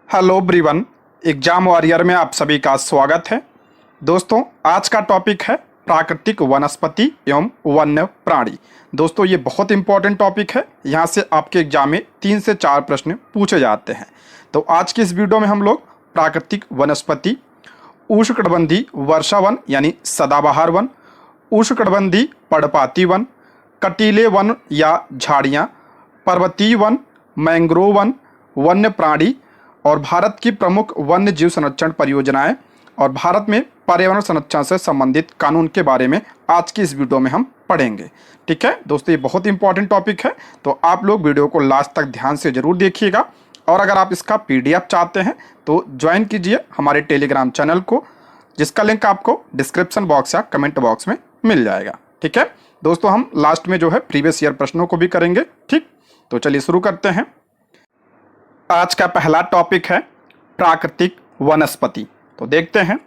Hello everyone, exam warrior में आप सभी का स्वागत है। दोस्तों, आज का टॉपिक है प्राकृतिक वनस्पति एवं वन्य प्राणी। दोस्तों, ये बहुत इंपॉर्टेंट टॉपिक है। यहाँ से आपके एग्जाम में 3 से 4 प्रश्न पूछे जाते हैं। तो आज की इस वीडियो में हम लोग प्राकृतिक वनस्पति, उष्णकटिबंधीय वर्षा वन यानी सदाबहार वन, उष्णकटिबंधीय पर्णपाती वन, कटीले वन या झाड़ियाँ, पर्वतीय वन, मैंग्रोव वन, वन्य प्राणी और भारत की प्रमुख वन्य जीव संरक्षण परियोजनाएं और भारत में पर्यावरण संरक्षण से संबंधित कानून के बारे में आज की इस वीडियो में हम पढ़ेंगे। ठीक है दोस्तों, ये बहुत इंपॉर्टेंट टॉपिक है, तो आप लोग वीडियो को लास्ट तक ध्यान से जरूर देखिएगा। और अगर आप इसका PDF चाहते हैं तो ज्वाइन कीजिए हमारे टेलीग्राम चैनल को, जिसका लिंक आपको डिस्क्रिप्शन बॉक्स या कमेंट बॉक्स में मिल जाएगा। ठीक है दोस्तों, हम लास्ट में जो है प्रीवियस ईयर प्रश्नों को भी करेंगे। ठीक, तो चलिए शुरू करते हैं। आज का पहला टॉपिक है प्राकृतिक वनस्पति। तो देखते हैं,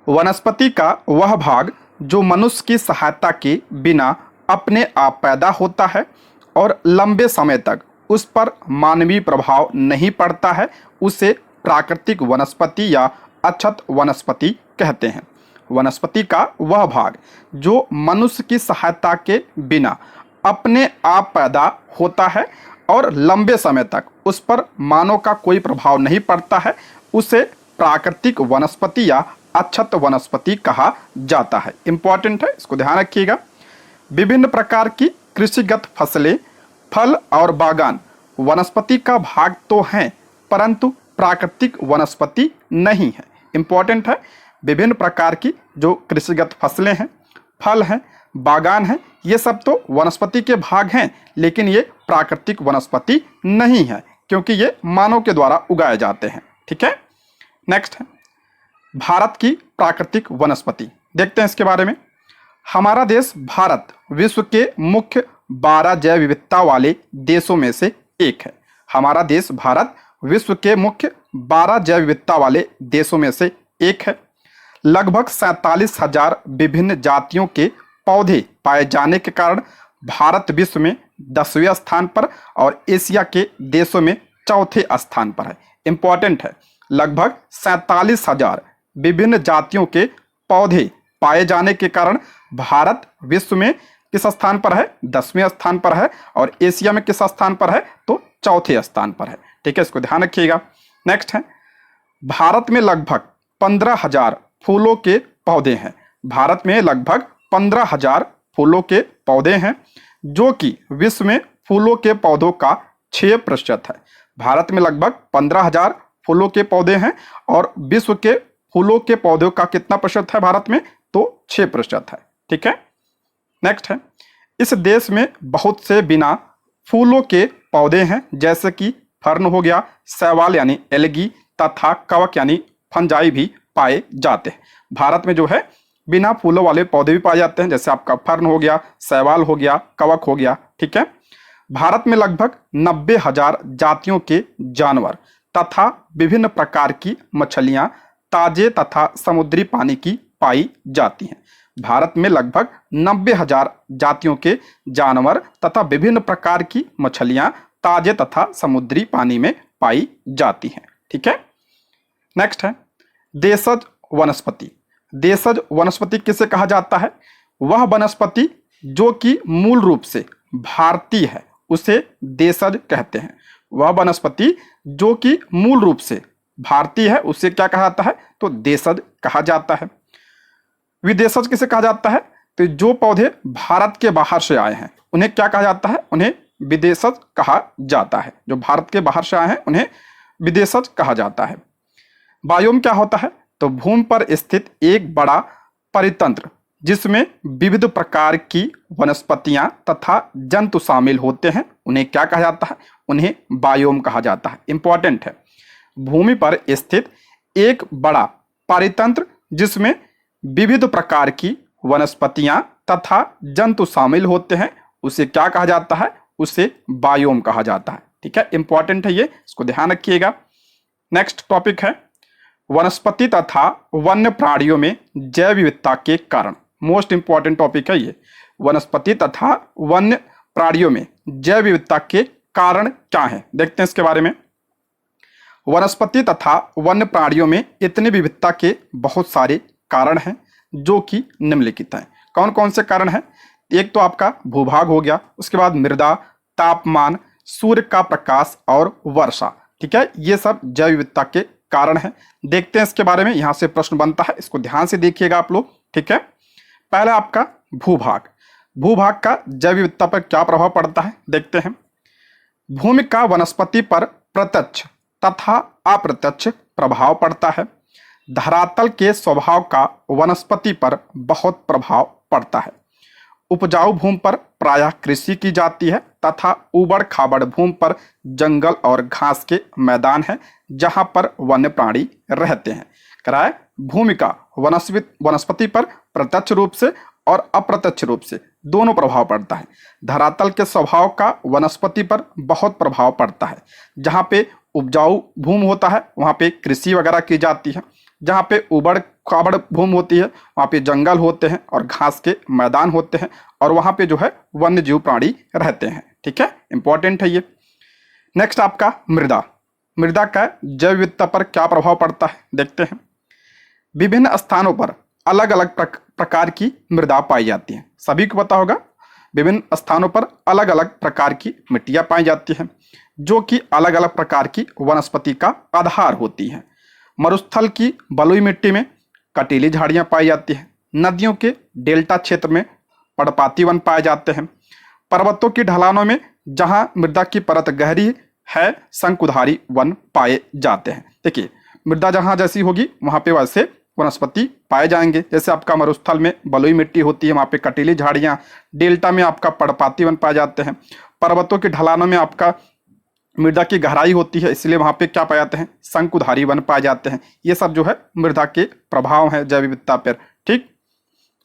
वनस्पति का वह भाग जो मनुष्य की सहायता के बिना अपने आप पैदा होता है और लंबे समय तक उस पर मानवीय प्रभाव नहीं पड़ता है, उसे प्राकृतिक वनस्पति या अक्षत वनस्पति कहते हैं। वनस्पति का वह भाग जो मनुष्य की सहायता के बिना अपने आप पैदा होता है और लंबे समय तक उस पर मानव का कोई प्रभाव नहीं पड़ता है, उसे प्राकृतिक वनस्पति या अक्षत वनस्पति कहा जाता है। इंपॉर्टेंट है, इसको ध्यान रखिएगा। विभिन्न प्रकार की कृषिगत फसलें, फल और बागान वनस्पति का भाग तो हैं, परंतु प्राकृतिक वनस्पति नहीं है। इंपॉर्टेंट है, विभिन्न प्रकार की जो कृषिगत फसलें हैं, फल हैं, बागान हैं, ये सब तो वनस्पति के भाग हैं, लेकिन ये प्राकृतिक वनस्पति नहीं है, क्योंकि ये मानव के द्वारा उगाए जाते हैं। ठीक है, नेक्स्ट है भारत की प्राकृतिक वनस्पति। देखते हैं इसके बारे में। हमारा देश भारत विश्व के मुख्य 12 जैव विविधता वाले देशों में से एक है। हमारा देश भारत विश्व के मुख्य 12 जैव विविधता वाले देशों में से एक है। लगभग 47,000 विभिन्न जातियों के पौधे पाए जाने के कारण भारत विश्व में 10वें स्थान पर और एशिया के देशों में 4थे स्थान पर है। इंपॉर्टेंट है, लगभग 47,000 विभिन्न जातियों के पौधे पाए जाने के कारण भारत विश्व में किस स्थान पर है? 10वें स्थान पर है। और एशिया में किस स्थान पर है? तो 4थे स्थान पर है। ठीक है, इसको ध्यान रखिएगा। नेक्स्ट है, भारत में लगभग 15,000 फूलों के पौधे हैं। भारत में लगभग 15,000 फूलों के पौधे हैं, जो कि विश्व में फूलों के पौधों का 6% है। भारत में लगभग 15,000 फूलों के पौधे हैं और विश्व के फूलों के पौधों का कितना प्रतिशत है भारत में? तो 6% है। ठीक है, नेक्स्ट है, इस देश में बहुत से बिना फूलों के पौधे हैं, जैसे कि फर्न हो गया, शैवाल यानी एल्गी तथा कवक यानी फंजाई भी पाए जाते हैं। भारत में जो है बिना फूलों वाले पौधे भी पाए जाते हैं, जैसे आपका फर्न हो गया, शैवाल हो गया, कवक हो गया। ठीक है, भारत में लगभग 90,000 जातियों के जानवर तथा विभिन्न प्रकार की मछलियां ताजे तथा समुद्री पानी की पाई जाती हैं। भारत में लगभग 90,000 जातियों के जानवर तथा विभिन्न प्रकार की मछलियां ताजे तथा समुद्री पानी में पाई जाती हैं। ठीक है, नेक्स्ट है देशज वनस्पति। देशज वनस्पति किसे कहा जाता है? वह वनस्पति जो कि मूल रूप से भारतीय है, उसे देशज कहते हैं। वह वनस्पति जो कि मूल रूप से भारतीय है, उसे क्या कहा जाता है? तो देशज कहा जाता है। विदेशज किसे कहा जाता है? तो जो पौधे भारत के बाहर से आए हैं उन्हें क्या कहा जाता है? उन्हें विदेशज कहा जाता है। जो भारत के बाहर से आए हैं उन्हें विदेशज कहा जाता है। बायोम क्या होता है? तो भूमि पर स्थित एक बड़ा परितंत्र जिसमें विविध प्रकार की वनस्पतियां तथा जंतु शामिल होते हैं, उन्हें क्या कहा जाता है? उन्हें बायोम कहा जाता है। इंपॉर्टेंट है, भूमि पर स्थित एक बड़ा परितंत्र जिसमें विविध प्रकार की वनस्पतियां तथा जंतु शामिल होते हैं, उसे क्या कहा जाता है? उसे बायोम कहा जाता है। ठीक है, इंपॉर्टेंट है ये, इसको ध्यान रखिएगा। नेक्स्ट टॉपिक है वनस्पति तथा वन्य प्राणियों में जैव विविधता के कारण। मोस्ट इंपॉर्टेंट टॉपिक है ये, वनस्पति तथा वन्य प्राणियों में जैव विविधता के कारण क्या है? देखते हैं इसके बारे में। वनस्पति तथा वन्य प्राणियों में इतनी विविधता के बहुत सारे कारण हैं जो कि निम्नलिखित हैं। कौन कौन से कारण हैं? एक तो आपका भूभाग हो गया, उसके बाद मृदा, तापमान, सूर्य का प्रकाश और वर्षा। ठीक है, ये सब जैव विविधता के कारण हैं। देखते हैं इसके बारे में, यहां से प्रश्न बनता है, इसको ध्यान से देखिएगा आप लोग। ठीक है, पहला आपका भूभाग। भूभाग का जैव विविधता पर क्या प्रभाव पड़ता है देखते हैं। भूमि का वनस्पति पर प्रत्यक्ष तथा अप्रत्यक्ष प्रभाव पड़ता है। धरातल के स्वभाव का वनस्पति पर बहुत प्रभाव पड़ता है। उपजाऊ भूमि पर प्रायः कृषि की जाती है तथा उबड़ खाबड़ भूमि पर जंगल और घास के मैदान है जहां पर वन्य प्राणी रहते हैं। कराए भूमि का वनस्पति पर प्रत्यक्ष रूप से और अप्रत्यक्ष रूप से दोनों प्रभाव पड़ता है। धरातल के स्वभाव का वनस्पति पर बहुत प्रभाव पड़ता है। जहाँ पे उपजाऊ भूमि होता है वहाँ पे कृषि वगैरह की जाती है। जहाँ पे उबड़ खाबड़ भूमि होती है वहाँ पे जंगल होते हैं और घास के मैदान होते हैं और वहाँ पे जो है वन्य जीव प्राणी रहते हैं। ठीक है, इंपॉर्टेंट है ये। नेक्स्ट आपका मृदा। मृदा का जैव विविधता पर क्या प्रभाव पड़ता है देखते हैं। विभिन्न स्थानों पर अलग अलग प्रकार की मृदा पाई जाती है। सभी को पता होगा, विभिन्न स्थानों पर अलग अलग प्रकार की मिट्टियां पाई जाती हैं जो कि अलग अलग प्रकार की वनस्पति का आधार होती हैं। मरुस्थल की बलुई मिट्टी में कटीली झाड़ियां पाई जाती हैं। नदियों के डेल्टा क्षेत्र में पर्णपाती वन पाए जाते हैं। पर्वतों की ढलानों में जहां मृदा की परत गहरी है शंकुधारी वन पाए जाते हैं। देखिए, मृदा जहां जैसी होगी वहां पे वैसे वनस्पति पाए जाएंगे। जैसे आपका मरुस्थल में बलुई मिट्टी होती है, वहाँ पे कटीली झाड़ियाँ, डेल्टा में आपका पर्णपाती वन पाए जाते हैं। पर्वतों की ढलानों में आपका मृदा की गहराई होती है, इसलिए वहाँ पे क्या पाए जाते हैं, शंकुधारी वन पाए जाते हैं। ये सब जो है मृदा के प्रभाव हैं जैव विविधता पर। ठीक,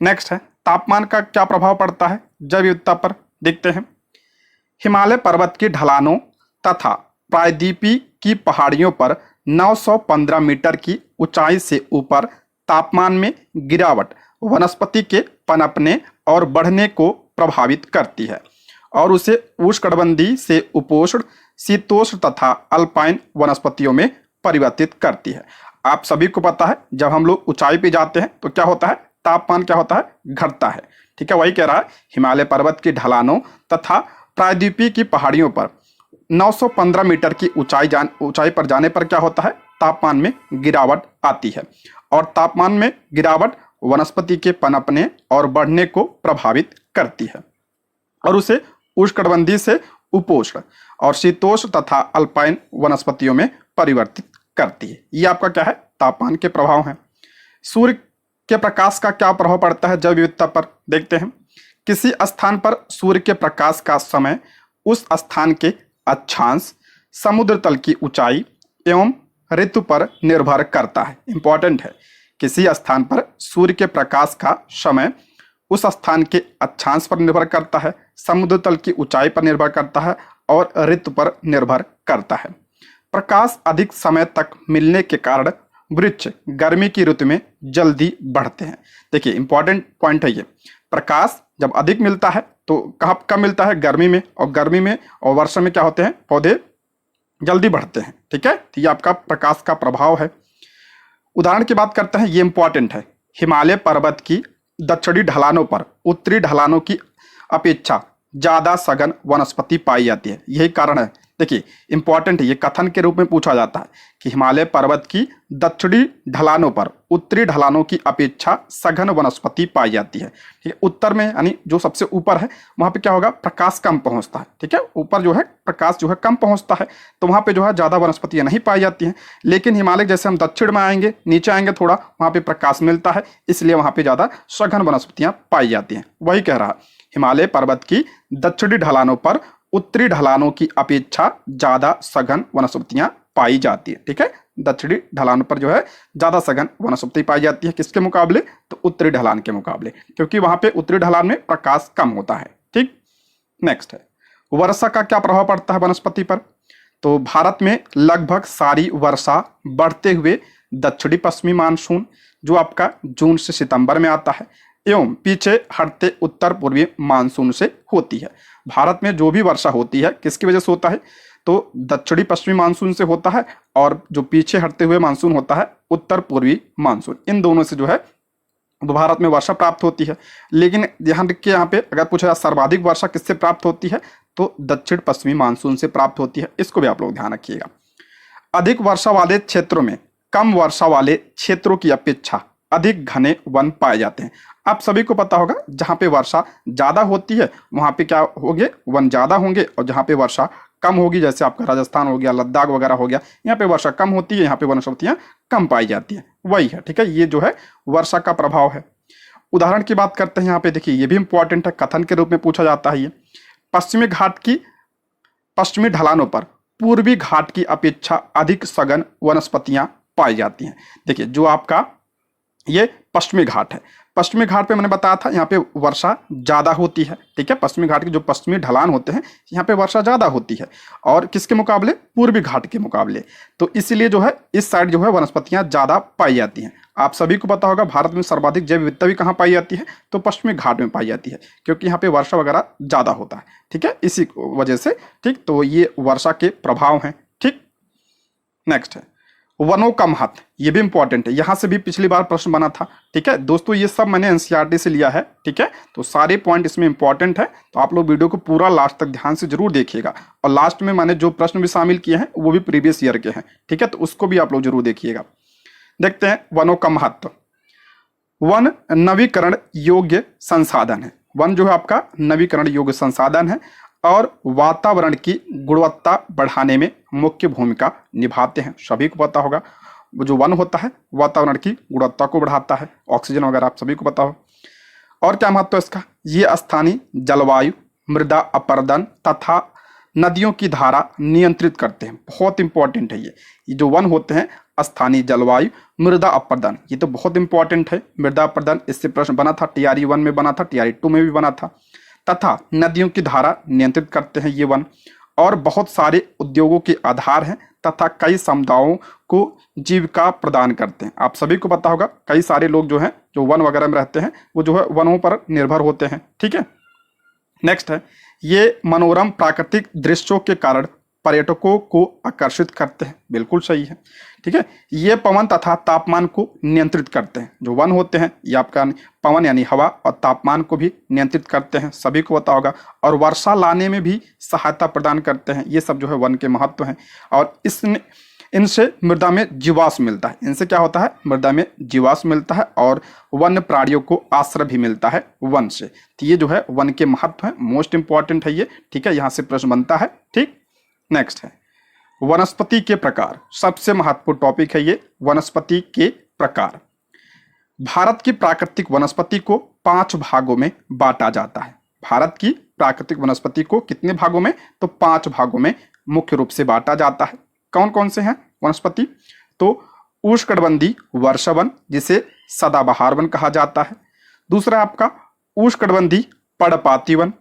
नेक्स्ट है तापमान का क्या प्रभाव पड़ता है जैव विविधता पर देखते हैं। हिमालय पर्वत की ढलानों तथा प्रायद्वीपीय की पहाड़ियों पर 915 मीटर की ऊंचाई से ऊपर तापमान में गिरावट वनस्पति के पनपने और बढ़ने को प्रभावित करती है और उसे उष्णकटिबंधीय से उपोष्ण, शीतोष्ण तथा अल्पाइन वनस्पतियों में परिवर्तित करती है। आप सभी को पता है, जब हम लोग ऊंचाई पे जाते हैं तो क्या होता है, तापमान क्या होता है, घटता है। ठीक है, वही कह रहा है, हिमालय पर्वत की ढलानों तथा प्रायद्वीपीय की पहाड़ियों पर 915 मीटर की ऊंचाई पर जाने पर क्या होता है, तापमान में गिरावट आती है और तापमान में गिरावट वनस्पति के पनपने और बढ़ने को प्रभावित करती है और उसे उष्णकटिबंधीय से उपोष्ण और शीतोष्ण तथा अल्पाइन वनस्पतियों में परिवर्तित करती है। ये आपका क्या है, तापमान के प्रभाव हैं। सूर्य के प्रकाश का क्या प्रभाव पड़ता है जैव विविधता पर देखते हैं। किसी स्थान पर सूर्य के प्रकाश का समय उस स्थान के अक्षांश, समुद्र तल की ऊंचाई एवं ऋतु पर निर्भर करता है। इंपॉर्टेंट है, किसी स्थान पर सूर्य के प्रकाश का समय उस स्थान के अक्षांश पर निर्भर करता है, समुद्र तल की ऊंचाई पर निर्भर करता है और ऋतु पर निर्भर करता है। प्रकाश अधिक समय तक मिलने के कारण वृक्ष गर्मी की ऋतु में जल्दी बढ़ते हैं। देखिए, इंपॉर्टेंट पॉइंट है ये। प्रकाश जब अधिक मिलता है तो कब मिलता है, गर्मी में, और गर्मी में और वर्षा में क्या होते हैं, पौधे जल्दी बढ़ते हैं। ठीक है, तो ये आपका प्रकाश का प्रभाव है। उदाहरण की बात करते हैं, ये इंपॉर्टेंट है। हिमालय पर्वत की दक्षिणी ढलानों पर उत्तरी ढलानों की अपेक्षा ज्यादा सघन वनस्पति पाई जाती है। यही कारण है। देखिए, इंपॉर्टेंट है, ये कथन के रूप में पूछा जाता है कि हिमालय पर्वत की दक्षिणी ढलानों पर उत्तरी ढलानों की अपेक्षा सघन वनस्पति पाई जाती है। ठीक है, उत्तर में यानी जो सबसे ऊपर है वहां पे क्या होगा, प्रकाश कम पहुंचता है। ठीक है, ऊपर जो है प्रकाश जो है कम पहुंचता है तो वहां पे जो है ज्यादा वनस्पतियां नहीं पाई जाती हैं। लेकिन हिमालय जैसे हम दक्षिण में आएंगे, नीचे आएंगे थोड़ा, वहां पे प्रकाश मिलता है, इसलिए वहां पे ज्यादा सघन वनस्पतियां पाई जाती हैं। वही कह रहा, हिमालय पर्वत की दक्षिणी ढलानों पर उत्तरी ढलानों की अपेक्षा ज्यादा सघन वनस्पतियां पाई जाती है। ठीक है, दक्षिणी ढलान पर जो है ज्यादा सघन वनस्पति पाई जाती है, किसके मुकाबले, तो उत्तरी ढलान के मुकाबले, क्योंकि वहां पे उत्तरी ढलान में प्रकाश कम होता है। ठीक, नेक्स्ट है वर्षा का क्या प्रभाव पड़ता है वनस्पति पर। तो भारत में लगभग सारी वर्षा बढ़ते हुए दक्षिणी पश्चिमी मानसून जो आपका जून से सितंबर में आता है एवं पीछे हटते उत्तर पूर्वी मानसून से होती है। भारत में जो भी वर्षा होती है किसकी वजह से होता है, तो दक्षिणी पश्चिमी मानसून से होता है, और जो पीछे हटते हुए मानसून होता है उत्तर पूर्वी मानसून। इन दोनों से जो है भारत में वर्षा प्राप्त होती है। लेकिन ध्यान रखिए, यहाँ पे अगर पूछा जाए सर्वाधिक वर्षा किससे प्राप्त होती है, तो दक्षिण पश्चिमी मानसून से प्राप्त होती है। इसको भी आप लोग ध्यान रखिएगा। अधिक वर्षा वाले क्षेत्रों में कम वर्षा वाले क्षेत्रों की अपेक्षा अधिक घने वन पाए जाते हैं। आप सभी को पता होगा, जहाँ पे वर्षा ज्यादा होती है वहां पे क्या होंगे, वन ज्यादा होंगे, और जहाँ पे वर्षा कम होगी, जैसे आपका राजस्थान हो गया, लद्दाख वगैरह हो गया, यहाँ पे वर्षा कम होती है, यहाँ पे वनस्पतियां कम पाई जाती है। वही है, ठीक है, ये जो है वर्षा का प्रभाव है। उदाहरण की बात करते हैं, यहाँ पे देखिए, ये भी इंपॉर्टेंट है, कथन के रूप में पूछा जाता है ये। पश्चिमी घाट की पश्चिमी ढलानों पर पूर्वी घाट की अपेक्षा अधिक सघन वनस्पतियां पाई जाती हैं। देखिए, जो आपका ये पश्चिमी घाट है, पश्चिमी घाट पे मैंने बताया था यहाँ पे वर्षा ज्यादा होती है, ठीक है। पश्चिमी घाट के जो पश्चिमी ढलान होते हैं यहाँ पे वर्षा ज्यादा होती है, और किसके मुकाबले, पूर्वी घाट के मुकाबले। तो इसलिए जो है इस साइड जो है वनस्पतियां ज्यादा पाई जाती हैं। आप सभी को पता होगा, भारत में सर्वाधिक जैव विविधता भी कहाँ पाई जाती है, तो पश्चिमी घाट में पाई जाती है, क्योंकि यहाँ पे वर्षा वगैरह ज्यादा होता है, ठीक है, इसी वजह से, ठीक। तो ये वर्षा के प्रभाव हैं, ठीक। नेक्स्ट है वनों का महत्व, ये भी इंपॉर्टेंट है, यहां से भी पिछली बार प्रश्न बना था, ठीक है दोस्तों। ये सब मैंने एनसीईआरटी से लिया है, ठीक है, तो सारे पॉइंट इसमें इंपॉर्टेंट है। तो आप लोग वीडियो को पूरा लास्ट तक ध्यान से जरूर देखिएगा, और लास्ट में मैंने जो प्रश्न भी शामिल किए हैं वो भी प्रीवियस ईयर के हैं, ठीक है, तो उसको भी आप लोग जरूर देखिएगा। देखते हैं वनों का महत्व। वन नवीकरण योग्य संसाधन है। वन जो है आपका नवीकरण योग्य संसाधन है, और वातावरण की गुणवत्ता बढ़ाने में मुख्य भूमिका निभाते हैं। सभी को पता होगा, जो वन होता है वातावरण की गुणवत्ता को बढ़ाता है, ऑक्सीजन वगैरह आप सभी को पता हो। और क्या महत्व है इसका, ये स्थानीय जलवायु, मृदा अपरदन तथा नदियों की धारा नियंत्रित करते हैं। बहुत इंपॉर्टेंट है ये जो वन होते हैं, स्थानीय जलवायु, मृदा अपरदन, ये तो बहुत इंपॉर्टेंट है। मृदा अपरदन, इससे प्रश्न बना था, TRE 1 में बना था, TRE 2 में भी बना था। तथा नदियों की धारा नियंत्रित करते हैं ये वन, और बहुत सारे उद्योगों के आधार हैं, तथा कई समुदायों को जीविका प्रदान करते हैं। आप सभी को पता होगा, कई सारे लोग जो हैं, जो वन वगैरह में रहते हैं, वो जो है वनों पर निर्भर होते हैं, ठीक है। नेक्स्ट है, ये मनोरम प्राकृतिक दृश्यों के कारण पर्यटकों को आकर्षित करते हैं। बिल्कुल सही है, ठीक है। ये पवन तथा तापमान को नियंत्रित करते हैं। जो वन होते हैं ये आपका पवन यानी हवा और तापमान को भी नियंत्रित करते हैं, सभी को पता होगा, और वर्षा लाने में भी सहायता प्रदान करते हैं। ये सब जो है वन के महत्व हैं। और इनसे मृदा में जीवाश्म मिलता है। इनसे क्या होता है, मृदा में जीवाश्म मिलता है, और वन्य प्राणियों को आश्रय भी मिलता है वन से। तो ये जो है वन के महत्व है, मोस्ट इंपॉर्टेंट है ये, ठीक है, यहाँ से प्रश्न बनता है, ठीक। नेक्स्ट है वनस्पति के प्रकार। सबसे महत्वपूर्ण टॉपिक है ये, वनस्पति के प्रकार। भारत की प्राकृतिक वनस्पति को 5 भागों में बांटा जाता है। भारत की प्राकृतिक वनस्पति को कितने भागों में, तो 5 भागों में मुख्य रूप से बांटा जाता है। कौन कौन से हैं वनस्पति, तो उष्णकटिबंधीय वर्षावन, जिसे सदाबहार वन कहा जाता है। दूसरा आपका उष्णकटिबंधीय पर्णपाती वन।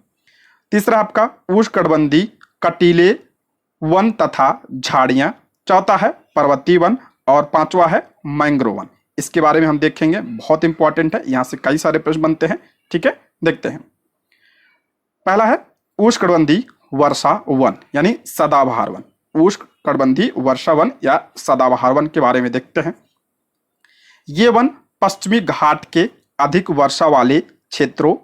तीसरा आपका उष्णकटिबंधीय कटीले वन तथा झाड़ियां। चौथा है पर्वतीय वन, और पांचवा है मैंग्रोव वन। इसके बारे में हम देखेंगे, बहुत इंपॉर्टेंट है, यहां से कई सारे प्रश्न बनते हैं, ठीक है। देखते हैं, पहला है उष्णकटिबंधीय वर्षा वन यानी सदाबहार वन। उष्णकटिबंधीय वर्षा वन या सदाबहार वन के बारे में देखते हैं। ये वन पश्चिमी घाट के अधिक वर्षा वाले क्षेत्रों,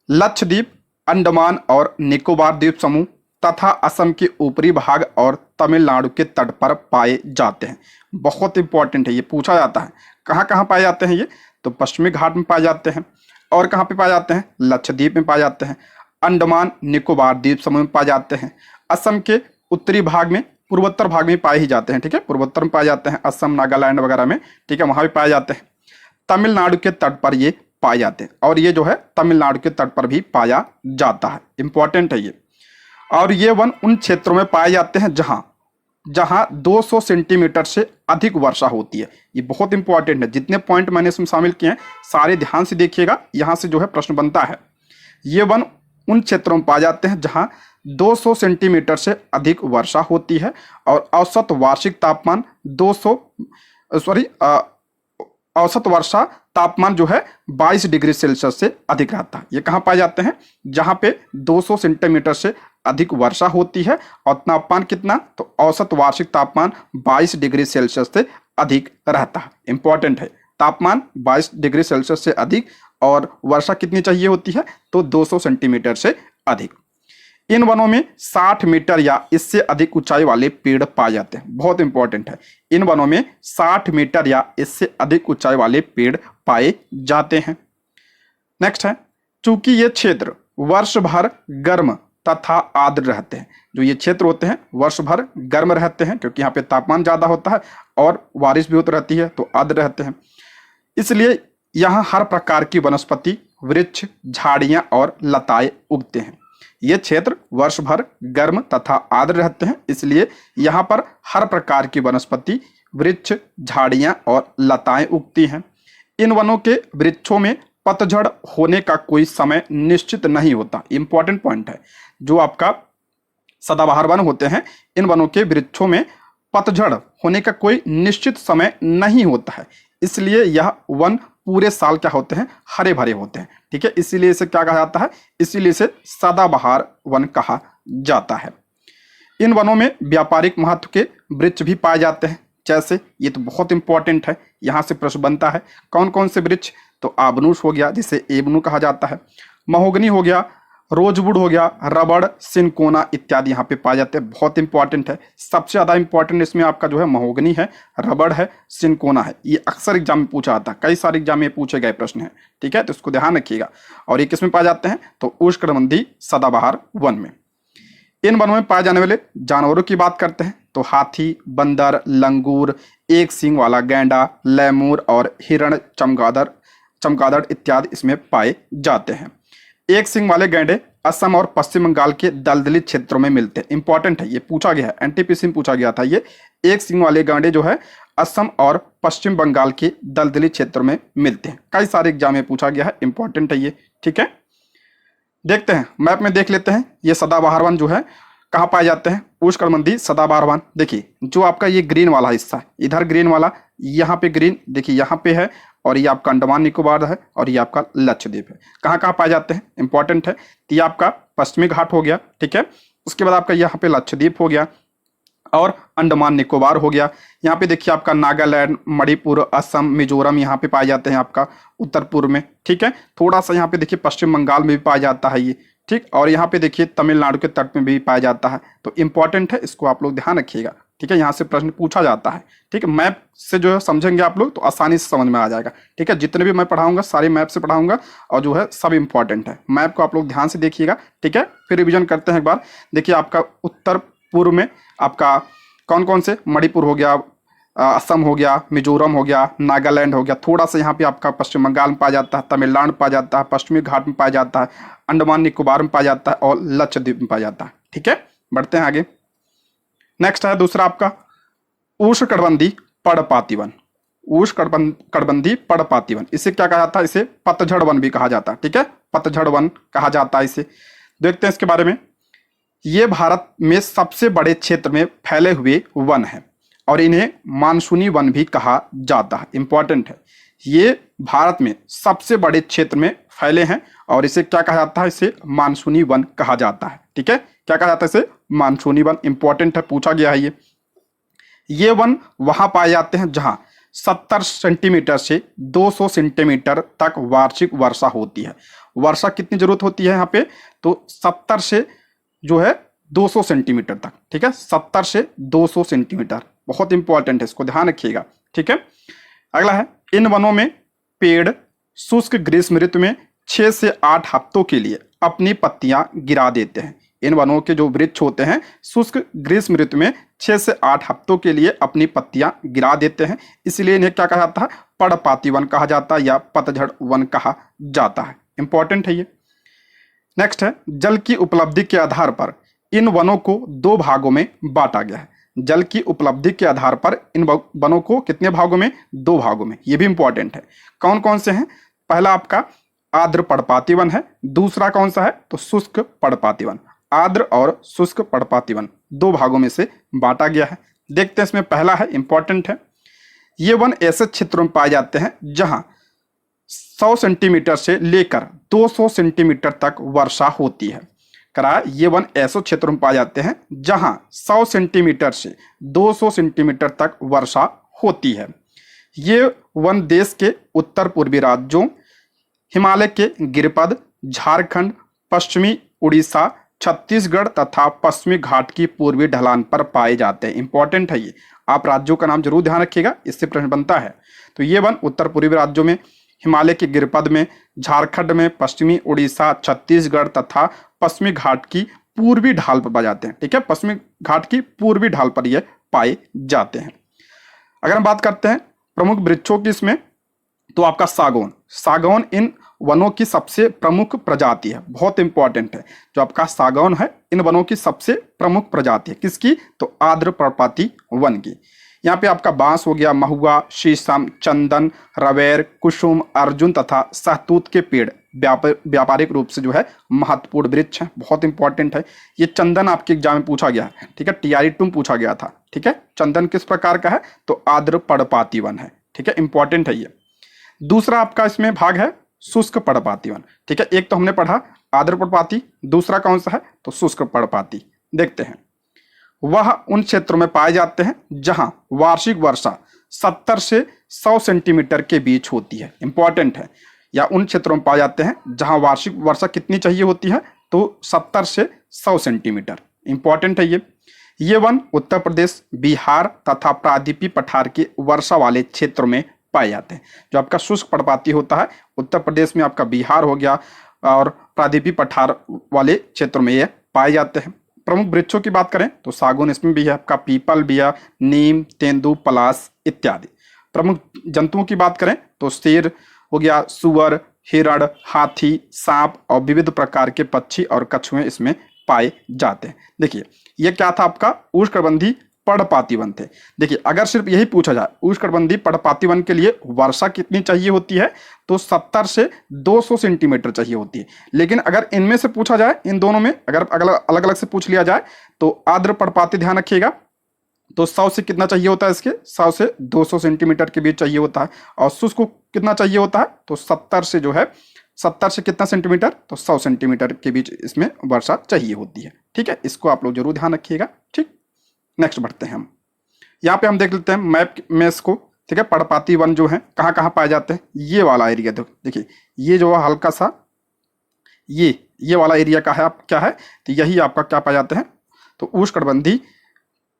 लक्षद्वीप, अंडमान और निकोबार द्वीप समूह तथा असम के ऊपरी भाग और तमिलनाडु के तट पर पाए जाते हैं। बहुत इंपॉर्टेंट है, ये पूछा जाता है, कहाँ कहाँ पाए जाते हैं ये, तो पश्चिमी घाट में पाए जाते हैं, और कहाँ पे पाए जाते हैं, लक्षद्वीप में पाए जाते हैं, अंडमान निकोबार द्वीप समूह में पाए जाते हैं, असम के उत्तरी भाग में, पूर्वोत्तर भाग में पाए ही जाते हैं, ठीक है, पूर्वोत्तर में पाए जाते हैं, असम नागालैंड वगैरह में, ठीक है, वहां भी पाए जाते हैं। तमिलनाडु के तट पर ये पाए जाते हैं, और ये जो है तमिलनाडु के तट पर भी पाया जाता है, इंपॉर्टेंट है ये। और ये वन उन क्षेत्रों में पाए जाते हैं जहां 200 सेंटीमीटर से अधिक वर्षा होती है। ये बहुत इंपॉर्टेंट है, जितने पॉइंट मैंने इसमें शामिल किए हैं सारे ध्यान से देखिएगा, यहां से जो है प्रश्न बनता है। ये वन उन क्षेत्रों में पाए जाते हैं जहां 200 सेंटीमीटर से अधिक वर्षा होती है, और औसत वार्षिक तापमान औसत वर्षा तापमान जो है 22 डिग्री सेल्सियस से अधिक रहता है। ये कहाँ पाए जाते हैं, जहां पे 200 सेंटीमीटर से अधिक वर्षा होती है। और तापमान कितना, तो औसत वार्षिक तापमान 22 डिग्री सेल्सियस से अधिक रहता है। इंपॉर्टेंट है, तापमान 22 डिग्री सेल्सियस से अधिक और वर्षा कितनी चाहिए होती है, तो 200 सेंटीमीटर से अधिक। इन वनों में 60 मीटर या इससे अधिक ऊंचाई वाले पेड़ पाए जाते हैं। बहुत इंपॉर्टेंट है, इन वनों में 60 मीटर या इससे अधिक ऊंचाई वाले पेड़ पाए जाते हैं। नेक्स्ट है, चूंकि ये क्षेत्र वर्ष भर गर्म तथा आर्द्र रहते हैं। जो ये क्षेत्र होते हैं वर्ष भर गर्म रहते हैं, क्योंकि यहाँ पे तापमान ज्यादा होता है और बारिश भी होती रहती है, तो आर्द्र रहते हैं। इसलिए यहाँ हर प्रकार की वनस्पति, वृक्ष, झाड़ियां और लताएं उगते हैं। ये क्षेत्र वर्ष भर गर्म तथा आर्द्र रहते हैं, इसलिए यहाँ पर हर प्रकार की वनस्पति, वृक्ष, झाड़ियां और लताएं उगती हैं। इन वनों के वृक्षों में पतझड़ होने का कोई समय निश्चित नहीं होता। इंपॉर्टेंट पॉइंट है, जो आपका सदाबहार वन होते हैं, इन वनों के वृक्षों में पतझड़ होने का कोई निश्चित समय नहीं होता है, इसलिए यह वन पूरे साल क्या होते हैं, हरे भरे होते हैं। ठीक है, इसीलिए इसे क्या कहा जाता है, इसीलिए इसे सदाबहार वन कहा जाता है। इन वनों में व्यापारिक महत्व के वृक्ष भी पाए जाते हैं। जैसे, ये तो बहुत इंपॉर्टेंट है, यहाँ से प्रश्न बनता है, कौन कौन से वृक्ष, तो आबनूस हो गया जिसे एबनू कहा जाता है, महोगनी हो गया, रोजवुड हो गया, रबड़, सिनकोना इत्यादि यहाँ पे पाए जाते हैं। बहुत इंपॉर्टेंट है, सबसे ज्यादा इंपॉर्टेंट इसमें आपका जो है महोगनी है, रबड़ है, सिनकोना है। ये अक्सर एग्जाम में पूछा आता है, कई सारे एग्जाम में पूछे गए प्रश्न है। ठीक है, तो इसको ध्यान रखिएगा। और ये किस में पाए जाते हैं, तो उष्णकटिबंधीय सदाबहार वन में। इन वनों में पाए जाने वाले जानवरों की बात करते हैं, तो हाथी, बंदर, लंगूर, एक सींग वाला गैंडा, लैमूर और हिरण, चमगादड़ इत्यादि इसमें पाए जाते हैं। एक सींग वाले गैंडे असम और पश्चिम बंगाल के दलदली क्षेत्रों में मिलते हैं। इंपॉर्टेंट है, ये पूछा गया है, एनटीपीसी में पूछा गया था। ये एक सींग वाले गैंडे जो है असम और पश्चिम बंगाल के दलदली क्षेत्रों में मिलते हैं। कई सारे एग्जाम में पूछा गया है, इंपॉर्टेंट है ये। ठीक है, देखते हैं, मैप में देख लेते हैं ये सदाबहार वन जो है कहाँ पाए जाते हैं। उष्णकटिबंधीय सदाबहार वन, देखिए जो आपका ये ग्रीन वाला हिस्सा है, इधर ग्रीन वाला, यहाँ पे ग्रीन, देखिए यहाँ पे है, और ये आपका अंडमान निकोबार है, और ये आपका लक्षद्वीप है। कहाँ कहाँ पाए जाते हैं, इंपॉर्टेंट है। तो ये आपका पश्चिमी घाट हो गया, ठीक है, उसके बाद आपका यहाँ पे लक्षद्वीप हो गया और अंडमान निकोबार हो गया। यहाँ पे देखिए आपका नागालैंड, मणिपुर, असम, मिजोरम यहाँ पे पाए जाते हैं आपका उत्तर पूर्व में। ठीक है, थोड़ा सा यहाँ पे देखिए पश्चिम बंगाल में भी पाया जाता है ये। ठीक, और यहाँ पे देखिए तमिलनाडु के तट में भी पाया जाता है। तो इंपॉर्टेंट है, इसको आप लोग ध्यान रखिएगा। ठीक है, यहाँ से प्रश्न पूछा जाता है। ठीक है, मैप से जो है समझेंगे आप लोग तो आसानी से समझ में आ जाएगा। ठीक है, जितने भी मैं पढ़ाऊंगा सारे मैप से पढ़ाऊंगा, और जो है सब इंपॉर्टेंट है। मैप को आप लोग ध्यान से देखिएगा। ठीक है, फिर रिविजन करते हैं एक बार। देखिए आपका उत्तर पूर्व में आपका कौन कौन से, मणिपुर हो गया, असम हो गया, मिजोरम हो गया, नागालैंड हो गया, थोड़ा सा यहाँ पे आपका पश्चिम बंगाल में पाया जाता है, तमिलनाडु में पाया जाता है, पश्चिमी घाट में पाया जाता है, अंडमान निकोबार में पाया जाता है और लक्षद्वीप में पाया जाता है। ठीक है, बढ़ते हैं आगे। नेक्स्ट है दूसरा आपका उष्णकटिबंधीय पर्णपाती वन। उष्णकटिबंधीय पर्णपाती वन, इसे क्या कहा जाता है, इसे पतझड़ वन भी कहा जाता है। ठीक है, पतझड़ वन कहा जाता है इसे। देखते हैं इसके बारे में। ये भारत में सबसे बड़े क्षेत्र में फैले हुए वन है और इन्हें मानसूनी वन भी कहा जाता है। इंपॉर्टेंट है, ये भारत में सबसे बड़े क्षेत्र में फैले हैं और इसे क्या कहा जाता है, इसे मानसूनी वन कहा जाता है। ठीक है, क्या कहा जाता है, इसे मानसूनी वन। इंपॉर्टेंट है, पूछा गया है ये वन वहां पाए जाते हैं जहां 70 सेंटीमीटर से 200 सेंटीमीटर तक वार्षिक वर्षा होती है। वर्षा कितनी जरूरत होती है यहाँ पे, तो 70 से जो है 200 सेंटीमीटर तक। ठीक है, 70 से 200 सेंटीमीटर, बहुत इंपॉर्टेंट है, इसको ध्यान रखिएगा। ठीक है, अगला है, इन वनों में पेड़ शुष्क ग्रीष्म ऋतु में 6 से 8 हफ्तों के लिए अपनी पत्तियां गिरा देते हैं। इन वनों के जो वृक्ष होते हैं शुष्क ग्रीष्म ऋतु में 6 से 8 हफ्तों के लिए अपनी पत्तियां गिरा देते हैं, इसलिए इन्हें क्या कहा जाता है, पर्णपाती वन कहा जाता है या पतझड़ वन कहा जाता है। इंपॉर्टेंट है ये। नेक्स्ट है, जल की उपलब्धि के आधार पर इन वनों को 2 भागों में बांटा गया है। जल की उपलब्धि के आधार पर इन वनों को कितने भागों में, 2 भागों में। ये भी इंपॉर्टेंट है। कौन कौन से हैं, पहला आपका आर्द्र पर्णपाती वन है, दूसरा कौन सा है, तो शुष्क पर्णपाती वन। आर्द्र और शुष्क पर्णपाती वन 2 भागों में से बांटा गया है। देखते हैं इसमें पहला है, इंपॉर्टेंट है, ये वन ऐसे क्षेत्रों में पाए जाते हैं जहां 100 सेंटीमीटर से लेकर 200 सेंटीमीटर तक वर्षा होती है। कराया, ये वन ऐसे क्षेत्रों में पाए जाते हैं जहां 100 सेंटीमीटर से 200 सेंटीमीटर तक वर्षा होती है। ये वन देश के उत्तर पूर्वी राज्यों, हिमालय के गिरिपद, झारखंड, पश्चिमी उड़ीसा, छत्तीसगढ़ तथा पश्चिमी घाट की पूर्वी ढलान पर पाए जाते हैं। इंपॉर्टेंट है ये, आप राज्यों का नाम जरूर ध्यान रखिएगा, इससे प्रश्न बनता है। तो ये वन उत्तर पूर्वी राज्यों में, हिमालय के गिरिपद में, झारखंड में, पश्चिमी उड़ीसा, छत्तीसगढ़ तथा पश्चिमी घाट की पूर्वी ढाल पर पाए जाते हैं। ठीक है, पश्चिमी घाट की पूर्वी ढाल पर ये पाए जाते हैं। अगर हम बात करते हैं प्रमुख वृक्षों की इसमें, तो आपका सागौन, सागौन इन वनों की सबसे प्रमुख प्रजाति है, बहुत इंपॉर्टेंट है। जो आपका सागौन है इन वनों की सबसे प्रमुख प्रजाति है, किसकी? तो आर्द्र पर्णपाती वन की। यहाँ पे आपका बांस हो गया, महुआ, शीशम, चंदन, रवेर, कुसुम, अर्जुन तथा सहतूत के पेड़ व्यापारिक रूप से जो है महत्वपूर्ण वृक्ष है, बहुत इंपॉर्टेंट है। ये चंदन आपके एग्जाम में पूछा गया है, ठीक है, टीआरई 2 में पूछा गया था। ठीक है, चंदन किस प्रकार का है? तो आर्द्र पर्णपाती वन है। ठीक है, इंपॉर्टेंट है ये। दूसरा आपका इसमें भाग है शुष्क पर्णपाती वन। ठीक है, एक तो हमने पढ़ा आर्द्र पर्णपाती, दूसरा कौन सा है? तो शुष्क पर्णपाती। देखते हैं, वह उन क्षेत्रों में पाए जाते हैं जहां वार्षिक वर्षा 70 से 100 सेंटीमीटर के बीच होती है। इंपॉर्टेंट है, या उन क्षेत्रों में पाए जाते हैं जहां वार्षिक वर्षा कितनी चाहिए होती है? तो 70 से 100 सेंटीमीटर। इंपॉर्टेंट है ये वन उत्तर प्रदेश, बिहार तथा प्रायद्वीपीय पठार के वर्षा वाले क्षेत्रों में पाए जाते हैं। जो आपका शुष्क पर्णपाती होता है उत्तर प्रदेश में, आपका बिहार हो गया, और प्रायद्वीपीय पठार वाले क्षेत्रों में ये पाए जाते हैं। प्रमुख वृक्षों की बात करें तो सागौन इसमें भी है, आपका पीपल भी है, नीम, तेंदू, पलास इत्यादि। प्रमुख जंतुओं की बात करें तो शेर हो गया, सुअर, हिरण, हाथी, सांप और विविध प्रकार के पक्षी और कछुए इसमें पाए जाते हैं। देखिए, ये क्या था? आपका उष्णकटिबंधीय पर्णपाती वन थे। देखिए, अगर सिर्फ यही पूछा जाए उष्णकटिबंधीय पर्णपाती वन के लिए वर्षा कितनी चाहिए होती है, तो 70 से 200 सेंटीमीटर चाहिए होती है। लेकिन अगर इनमें से पूछा जाए, इन दोनों में अगर अलग अलग से पूछ लिया जाए, तो आर्द्र पर्णपाती ध्यान रखिएगा, तो 100 से कितना चाहिए होता है? इसके 100 से 200 सेंटीमीटर के बीच चाहिए होता है। और शुष्क को कितना चाहिए होता है? तो 70 से जो है 70 से कितना सेंटीमीटर? तो 100 सेंटीमीटर के बीच इसमें वर्षा चाहिए होती है। ठीक है, इसको आप लोग जरूर ध्यान रखिएगा। ठीक, नेक्स्ट बढ़ते हैं हम। यहाँ पे हम देख लेते हैं मैप में इसको। ठीक है, पर्णपाती वन जो है कहाँ कहाँ पाए जाते हैं? ये वाला एरिया देखिए, ये जो है हल्का सा ये वाला एरिया का है, आप क्या है? तो यही आपका क्या पाए जाते हैं? तो उष्णकटिबंधीय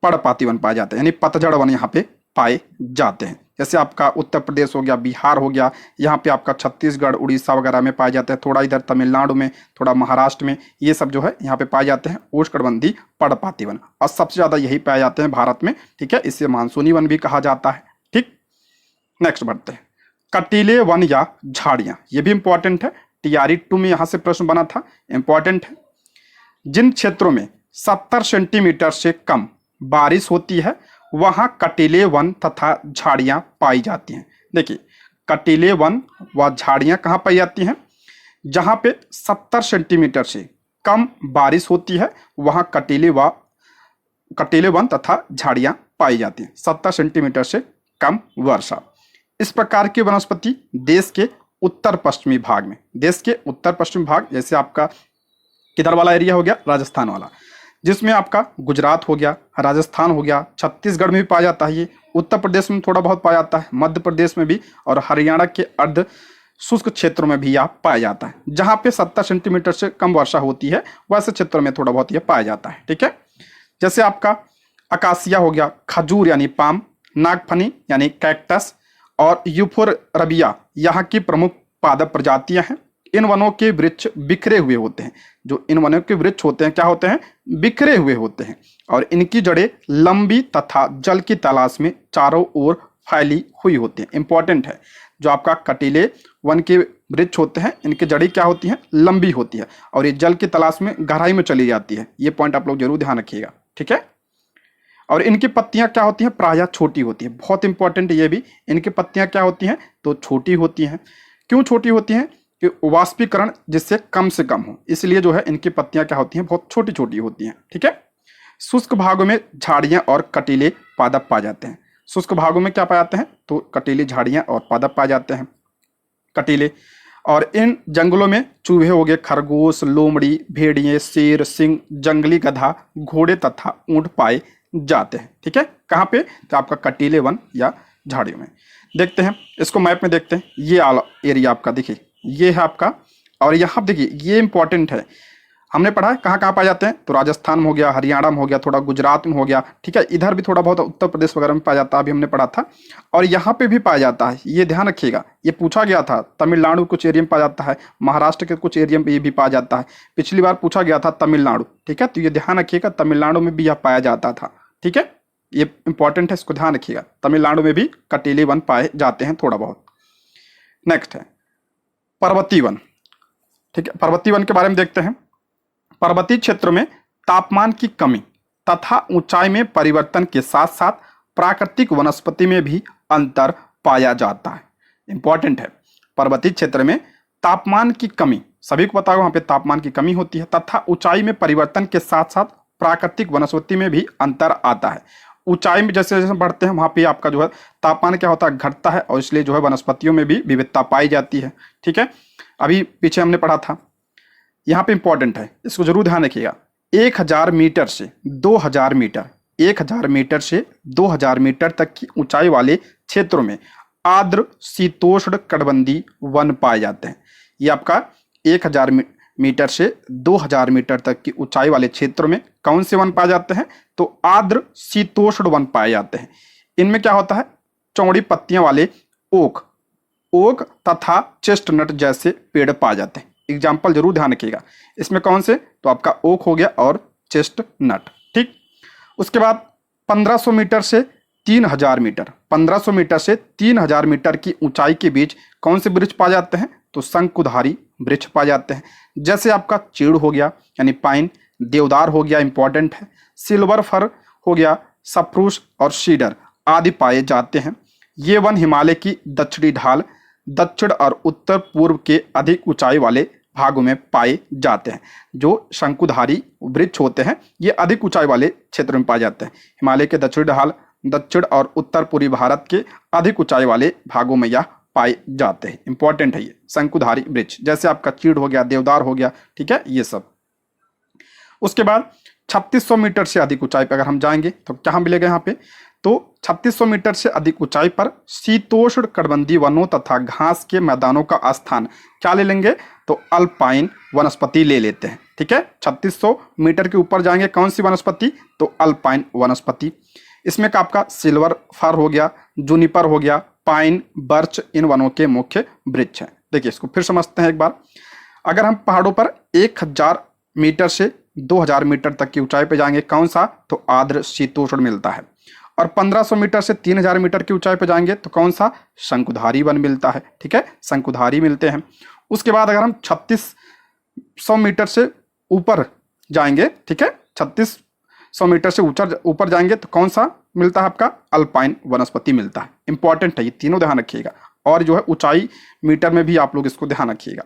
पर्णपाती वन पाए जाते हैं, यानी पतझड़ वन यहाँ पे पाए जाते हैं। जैसे आपका उत्तर प्रदेश हो गया, बिहार हो गया, यहाँ पे आपका छत्तीसगढ़, उड़ीसा वगैरह में पाए जाते हैं, थोड़ा इधर तमिलनाडु में, थोड़ा महाराष्ट्र में, ये सब जो है यहाँ पे पाए जाते हैं उष्णकटिबंधीय पर्णपाती वन। और सबसे ज्यादा यही पाए जाते हैं भारत में। ठीक है, इसे मानसूनी वन भी कहा जाता है। ठीक, नेक्स्ट बढ़ते हैं, कटीले वन या झाड़ियां, ये भी इंपॉर्टेंट है, टीआरई 2 में यहाँ से प्रश्न बना था, इंपॉर्टेंट है। जिन क्षेत्रों में 70 सेंटीमीटर से कम बारिश होती है वहां कटीले वन तथा झाड़ियां पाई जाती हैं। देखिए, कटीले वन व झाड़ियां कहाँ पाई जाती हैं? जहां पे 70 सेंटीमीटर से कम बारिश होती है वहां कटीले वन तथा झाड़ियां पाई जाती हैं। 70 सेंटीमीटर से कम वर्षा। इस प्रकार की वनस्पति देश के उत्तर पश्चिमी भाग में, देश के उत्तर पश्चिमी भाग, जैसे आपका किधर वाला एरिया हो गया? राजस्थान वाला, जिसमें आपका गुजरात हो गया, राजस्थान हो गया, छत्तीसगढ़ में भी पाया जाता है ये, उत्तर प्रदेश में थोड़ा बहुत पाया जाता है, मध्य प्रदेश में भी, और हरियाणा के अर्ध शुष्क क्षेत्रों में भी यह पाया जाता है। जहां पे 70 सेंटीमीटर से कम वर्षा होती है वैसे क्षेत्रों में थोड़ा बहुत यह पाया जाता है। ठीक है, जैसे आपका अकासिया हो गया, खजूर यानी पाम, नागफनी यानी कैक्टस और यूफोरबिया यहाँ की प्रमुख पादप प्रजातियां हैं। इन वनों के वृक्ष बिखरे हुए होते हैं। जो इन वनों के वृक्ष होते हैं क्या होते हैं? बिखरे हुए होते हैं, और इनकी जड़ें लंबी तथा जल की तलाश में चारों ओर फैली हुई होती हैं। इंपॉर्टेंट है, जो आपका कटीले वन के वृक्ष होते हैं इनकी जड़ें क्या होती हैं? लंबी होती है, और ये जल की तलाश में गहराई में चली जाती है। ये पॉइंट आप लोग जरूर ध्यान रखिएगा। ठीक है, और इनकी पत्तियां क्या होती हैं? प्रायः छोटी होती है। बहुत इंपॉर्टेंट ये भी, इनकी पत्तियां क्या होती हैं? तो छोटी होती हैं। क्यों छोटी होती हैं? कि वाष्पीकरण जिससे कम से कम हो, इसलिए जो है इनकी पत्तियां क्या होती हैं? बहुत छोटी छोटी होती हैं। ठीक है, शुष्क भागों में झाड़ियां और कटीले पादप पाए जाते हैं। शुष्क भागों में क्या पाए जाते हैं? तो कटीली झाड़ियां और पादप पाए जाते हैं, कटीले। और इन जंगलों में चूहे हो गए, खरगोश, लोमड़ी, भेड़िए, शेर, सिंह, जंगली गधा, घोड़े तथा ऊंट पाए जाते हैं। ठीक है, कहाँ पे? तो आपका कटीले वन या झाड़ियों में। देखते हैं इसको, मैप में देखते हैं। ये आला एरिया आपका देखिए, ये है आपका, और यहाँ देखिए ये इंपॉर्टेंट है, हमने पढ़ा है कहाँ कहाँ पाए जाते हैं, तो राजस्थान में हो गया, हरियाणा में हो गया, थोड़ा गुजरात में हो गया। ठीक है, इधर भी थोड़ा बहुत उत्तर प्रदेश वगैरह में पाया जाता है, अभी हमने पढ़ा था। और यहाँ पे भी पाया जाता है, ये ध्यान रखिएगा, ये पूछा गया था। तमिलनाडु कुछ एरिया में पाया जाता है, महाराष्ट्र के कुछ एरिया में ये भी पाया जाता है। पिछली बार पूछा गया था तमिलनाडु। ठीक है, तो ये ध्यान रखिएगा, तमिलनाडु में भी यह पाया जाता था। ठीक है, ये इंपॉर्टेंट है, इसको ध्यान रखिएगा, तमिलनाडु में भी कटीले वन पाए जाते हैं थोड़ा बहुत। नेक्स्ट है पर्वतीय वन। ठीक है, पर्वतीय वन के बारे में देखते हैं। पर्वतीय क्षेत्र में तापमान की कमी तथा ऊंचाई में परिवर्तन के साथ साथ प्राकृतिक वनस्पति में भी अंतर पाया जाता है। इंपॉर्टेंट है, पर्वतीय क्षेत्र में तापमान की कमी, सभी को पता है वहां पे तापमान की कमी होती है, तथा ऊंचाई में परिवर्तन के साथ साथ प्राकृतिक वनस्पति में भी अंतर आता है। ऊंचाई में जैसे जैसे बढ़ते हैं वहां पे आपका जो है तापमान क्या होता है, घटता है, और इसलिए जो है वनस्पतियों में भी विविधता पाई जाती है। ठीक है, अभी पीछे हमने पढ़ा था, यहाँ पे इंपॉर्टेंट है, इसको जरूर ध्यान रखिएगा। 1000 मीटर से 2000 मीटर, 1000 मीटर से 2000 मीटर तक की ऊंचाई वाले क्षेत्रों में आर्द्र शीतोष्ण कटिबंधीय वन पाए जाते हैं। ये आपका 1000 मीटर से 2000 मीटर तक की ऊंचाई वाले क्षेत्रों में कौन से वन पाए जाते हैं, तो आर्द्र शीतोष्ण वन पाए जाते हैं। इनमें क्या होता है, चौड़ी पत्तियां वाले ओक ओक तथा चेस्टनट जैसे पेड़ पाए जाते हैं। एग्जाम्पल जरूर ध्यान रखिएगा, इसमें कौन से, तो आपका ओक हो गया और चेस्टनट। ठीक, उसके बाद 1500 मीटर से 3000 मीटर, 1500 मीटर से 3000 मीटर की ऊंचाई के बीच कौन से वृक्ष पाए जाते हैं, तो शंकुधारी वृक्ष पाए जाते हैं। जैसे आपका चीड़ हो गया यानी पाइन, देवदार हो गया, इंपॉर्टेंट है, सिल्वर फर हो गया, सप्रूस और सीडर आदि पाए जाते हैं। ये वन हिमालय की दक्षिणी ढाल, दक्षिण और उत्तर पूर्व के अधिक ऊंचाई वाले भागों में पाए जाते हैं। जो शंकुधारी वृक्ष होते हैं ये अधिक ऊंचाई वाले क्षेत्र में पाए जाते हैं। हिमालय के दक्षिणी ढाल, दक्षिण और उत्तर पूर्वी भारत के अधिक ऊंचाई वाले भागों में यह पाए जाते हैं। इंपॉर्टेंट है ये शंकुधारी वृक्ष, जैसे आपका चीड़ हो गया, देवदार हो गया। ठीक है, ये सब। उसके बाद 3600 मीटर से अधिक ऊंचाई पर अगर हम जाएंगे तो क्या मिलेगा यहाँ पे, तो 3600 मीटर से अधिक ऊंचाई पर शीतोष्ण कटिबंधीय वनों तथा घास के मैदानों का स्थान क्या ले लेंगे, तो अल्पाइन वनस्पति ले लेते हैं। ठीक है, 3600 मीटर के ऊपर जाएंगे कौन सी वनस्पति, तो अल्पाइन वनस्पति। इसमें का आपका सिल्वर फर हो गया, जूनिपर हो गया, पाइन, बर्च इन वनों के मुख्य वृक्ष हैं। देखिए इसको फिर समझते हैं एक बार। अगर हम पहाड़ों पर 1000 मीटर से 2000 मीटर तक की ऊंचाई पर जाएंगे कौन सा, तो आर्द्र शीतोष्ण मिलता है। और 1500 मीटर से 3000 मीटर की ऊंचाई पर जाएंगे तो कौन सा, शंकुधारी वन मिलता है। ठीक है, शंकुधारी मिलते हैं। उसके बाद अगर हम 3600 मीटर से ऊपर जाएंगे, ठीक है, 3600 मीटर से ऊपर जाएंगे तो कौन सा मिलता है आपका, अल्पाइन वनस्पति मिलता है। इंपॉर्टेंट है ये तीनों, ध्यान रखिएगा। और जो है ऊंचाई मीटर में भी आप लोग इसको ध्यान रखिएगा।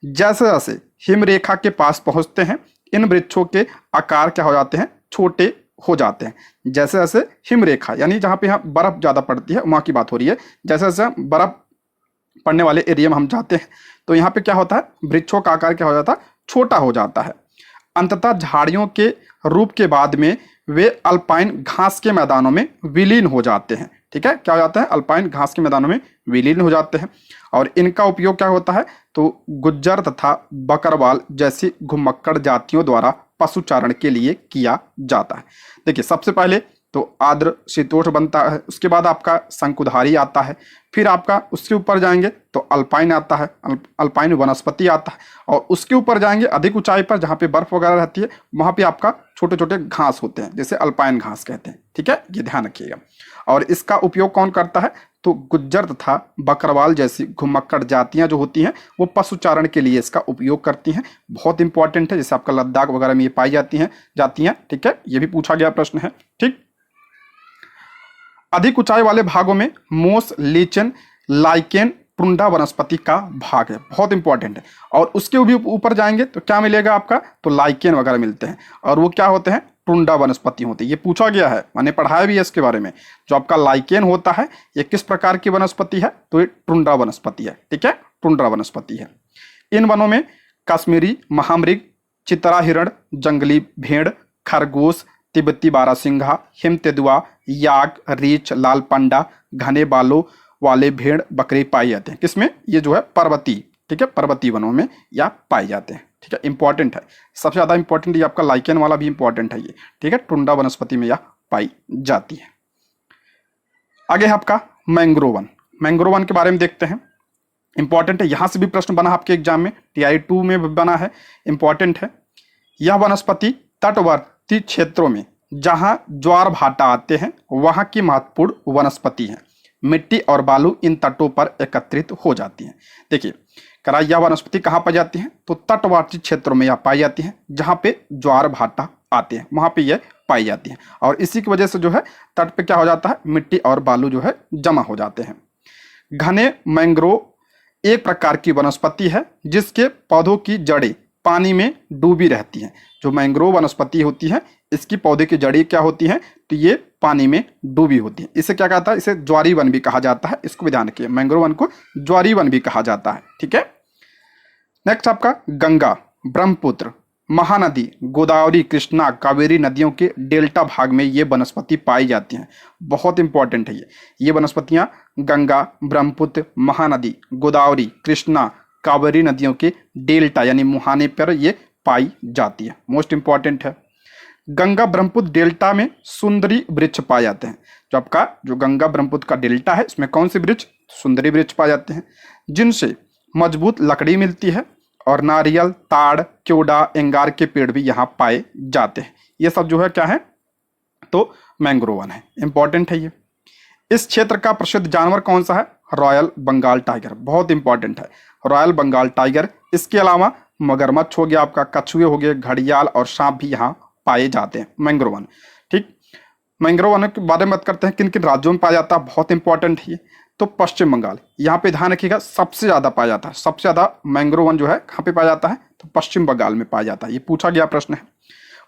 जैसे जैसे हिमरेखा के पास पहुंचते हैं इन वृक्षों के आकार क्या हो जाते हैं, छोटे हो जाते हैं। जैसे जैसे हिमरेखा यानी जहाँ पे यहाँ बर्फ ज़्यादा पड़ती है वहाँ की बात हो रही है, जैसे जैसे बर्फ पड़ने वाले एरिया में हम जाते हैं तो यहाँ पे क्या होता है, वृक्षों का आकार क्या हो जाता है, छोटा हो जाता है। अंततः झाड़ियों के रूप के बाद में वे अल्पाइन घास के मैदानों में विलीन हो जाते हैं। ठीक है, क्या हो जाता है, अल्पाइन घास के मैदानों में विलीन हो जाते हैं। और इनका उपयोग क्या होता है, तो गुज्जर तथा बकरवाल जैसी घुमक्कड़ जातियों द्वारा पशुचारण के लिए किया जाता है। देखिए सबसे पहले तो आर्द्र शीतोष्ण बनता है, उसके बाद आपका शंकुधारी आता है, फिर आपका उसके ऊपर जाएंगे तो अल्पाइन आता है, अल्पाइन वनस्पति आता है, और उसके ऊपर जाएंगे अधिक ऊंचाई पर जहाँ पे बर्फ वगैरह रहती है वहाँ पे आपका छोटे छोटे घास होते हैं जिसे अल्पाइन घास कहते हैं। ठीक है, ये ध्यान रखिएगा। और इसका उपयोग कौन करता है, तो गुज्जर तथा बकरवाल जैसी घुमक्कड़ जातियां जो होती हैं वो पशुचारण के लिए इसका उपयोग करती हैं। बहुत इंपॉर्टेंट है, जैसे आपका लद्दाख वगैरह में ये पाई जाती हैं जातियां। ठीक है, ये भी पूछा गया प्रश्न है। ठीक, अधिक ऊंचाई वाले भागों में मोस, लीचन, लाइकेन, टुंडा वनस्पति का भाग है, बहुत इंपॉर्टेंट है। और उसके भी ऊपर जाएंगे तो क्या मिलेगा आपका, तो लाइकेन वगैरह मिलते हैं, और वो क्या होते हैं, टुंडा वनस्पति होती है। ये पूछा गया है, मैंने पढ़ाया भी है इसके बारे में। जो आपका लाइकेन होता है ये किस प्रकार की वनस्पति है, तो ये टुंड्रा वनस्पति है। ठीक है, टुंड्रा वनस्पति है। इन वनों में कश्मीरी महामृग, चितरा हिरण, जंगली भेड़, खरगोश, तिब्बती बारहसिंघा, हिम तेंदुआ, याक, रीछ, लाल पंडा, घने बालों वाले भेड़ बकरी पाए जाते हैं। किसमें, ये जो है पर्वतीय, ठीक है, पर्वतीय वनों में या पाए जाते हैं। ठीक है, इंपॉर्टेंट है, सबसे ज्यादा इंपॉर्टेंट ये आपका लाइकेन वाला भी इंपॉर्टेंट है ये। ठीक है, टुंडा वनस्पति में यह पाई जाती है। आगे है आपका मैंग्रोव वन। मैंग्रोव वन के बारे में देखते हैं, इंपॉर्टेंट है, यहां से भी प्रश्न बना आपके एग्जाम में, TI2 में भी बना है, इंपॉर्टेंट है। यह वनस्पति तटवर्ती क्षेत्रों में जहां ज्वार भाटा आते हैं वहां की महत्वपूर्ण वनस्पति है। मिट्टी और बालू इन तटों पर एकत्रित हो जाती हैं। देखिए करा, यह वनस्पति कहाँ पाई जाती है, तो तटवर्ती क्षेत्रों में यह पाई जाती है, जहां पे ज्वार भाटा आते हैं वहां पे यह पाई जाती है। और इसी की वजह से जो है तट पे क्या हो जाता है, मिट्टी और बालू जो है जमा हो जाते हैं। घने मैंग्रोव एक प्रकार की वनस्पति है जिसके पौधों की जड़ें पानी में डूबी रहती हैं। जो मैंग्रोव वनस्पति होती है इसकी पौधे की जड़ें क्या होती हैं, तो ये पानी में डूबी होती है। इसे क्या कहता है, इसे ज्वारी वन भी कहा जाता है। इसको भी ध्यान रखिए, मैंग्रोव वन को ज्वारी वन भी कहा जाता है। ठीक है, नेक्स्ट आपका गंगा, ब्रह्मपुत्र, महानदी, गोदावरी, कृष्णा, कावेरी नदियों के डेल्टा भाग में ये वनस्पति पाई जाती हैं। बहुत इंपॉर्टेंट है ये वनस्पतियां गंगा, ब्रह्मपुत्र, महानदी, गोदावरी, कृष्णा, कावेरी नदियों के डेल्टा यानी मुहाने पर ये पाई जाती है। मोस्ट इंपॉर्टेंट है। गंगा ब्रह्मपुत्र डेल्टा में सुंदरी वृक्ष पाए जाते हैं। जो आपका जो गंगा ब्रह्मपुत्र का डेल्टा है इसमें कौन से वृक्ष, सुंदरी वृक्ष पाए जाते हैं, जिनसे मजबूत लकड़ी मिलती है। और नारियल, ताड़, क्योड़ा, एंगार के पेड़ भी यहाँ पाए जाते हैं। ये सब जो है क्या है, तो मैंग्रोव वन है, इंपॉर्टेंट है ये। इस क्षेत्र का प्रसिद्ध जानवर कौन सा है, रॉयल बंगाल टाइगर, बहुत इंपॉर्टेंट है, रॉयल बंगाल टाइगर। इसके अलावा मगरमच्छ हो गया आपका, कछुए हो गए, घड़ियाल और सांप भी यहाँ पाए जाते हैं। मैंग्रोव वन, ठीक। मैंग्रोव वन के बारे में बात करते हैं, किन किन राज्यों में पाया जाता है, बहुत इंपॉर्टेंट है ये। तो पश्चिम बंगाल, यहाँ पे ध्यान रखिएगा, सबसे ज्यादा पाया जाता है। सबसे ज्यादा मैंग्रोव वन जो है कहाँ पे पाया जाता है, तो पश्चिम बंगाल में पाया जाता है। ये पूछा गया प्रश्न है।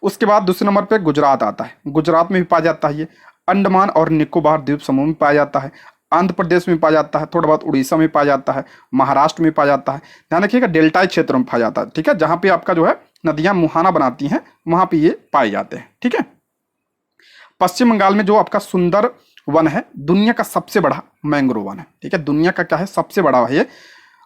उसके बाद दूसरे नंबर पे गुजरात आता है, गुजरात में भी पाया जाता है ये। अंडमान और निकोबार द्वीप समूह में पाया जाता है। आंध्र प्रदेश में पाया जाता है, थोड़ा बहुत उड़ीसा में पाया जाता है, महाराष्ट्र में पाया जाता है। ध्यान रखिएगा डेल्टाई क्षेत्र में पाया जाता है। ठीक है, जहां पे आपका जो है नदियां मुहाना बनाती हैं वहां पे ये पाए जाते हैं। ठीक है, पश्चिम बंगाल में जो आपका सुंदर वन है, दुनिया का सबसे बड़ा मैंग्रोव वन है। ठीक है, दुनिया का क्या है, सबसे बड़ा है ये।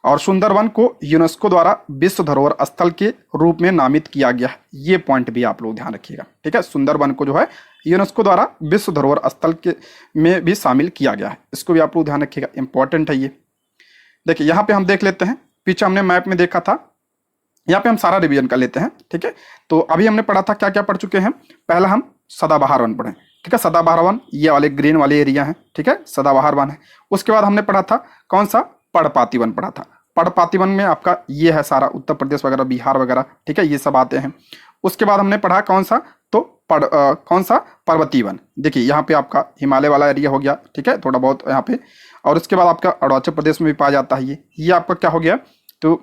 और सुंदरवन को यूनेस्को द्वारा विश्व धरोहर स्थल के रूप में नामित किया गया है। ये पॉइंट भी आप लोग ध्यान रखिएगा। ठीक है, सुंदरवन को जो है यूनेस्को द्वारा विश्व धरोहर स्थल के में भी शामिल किया गया है। इसको भी आप लोग ध्यान रखिएगा, इंपॉर्टेंट है ये। देखिए यहाँ पे हम देख लेते हैं, पीछे हमने मैप में देखा था, यहाँ पे हम सारा रिवीजन कर लेते हैं। ठीक है, तो अभी हमने पढ़ा था, क्या क्या पढ़ चुके हैं। पहला हम सदाबहार वन पढ़े। ठीक है, सदाबहार वन ये वाले ग्रीन वाले एरिया है। ठीक है, सदाबहार वन है। उसके बाद हमने पढ़ा था कौन सा, पर्णपाती वन पढ़ा था। पर्णपाती वन में आपका ये है सारा उत्तर प्रदेश वगैरह, बिहार वगैरह। ठीक है, ये सब आते हैं। उसके बाद हमने पढ़ा कौन सा, तो कौन सा, पर्वतीय वन। देखिए यहाँ पे आपका हिमालय वाला एरिया हो गया। ठीक है, थोड़ा बहुत यहाँ पे। और उसके बाद आपका अरुणाचल प्रदेश में भी पाया जाता है ये आपका क्या हो गया, तो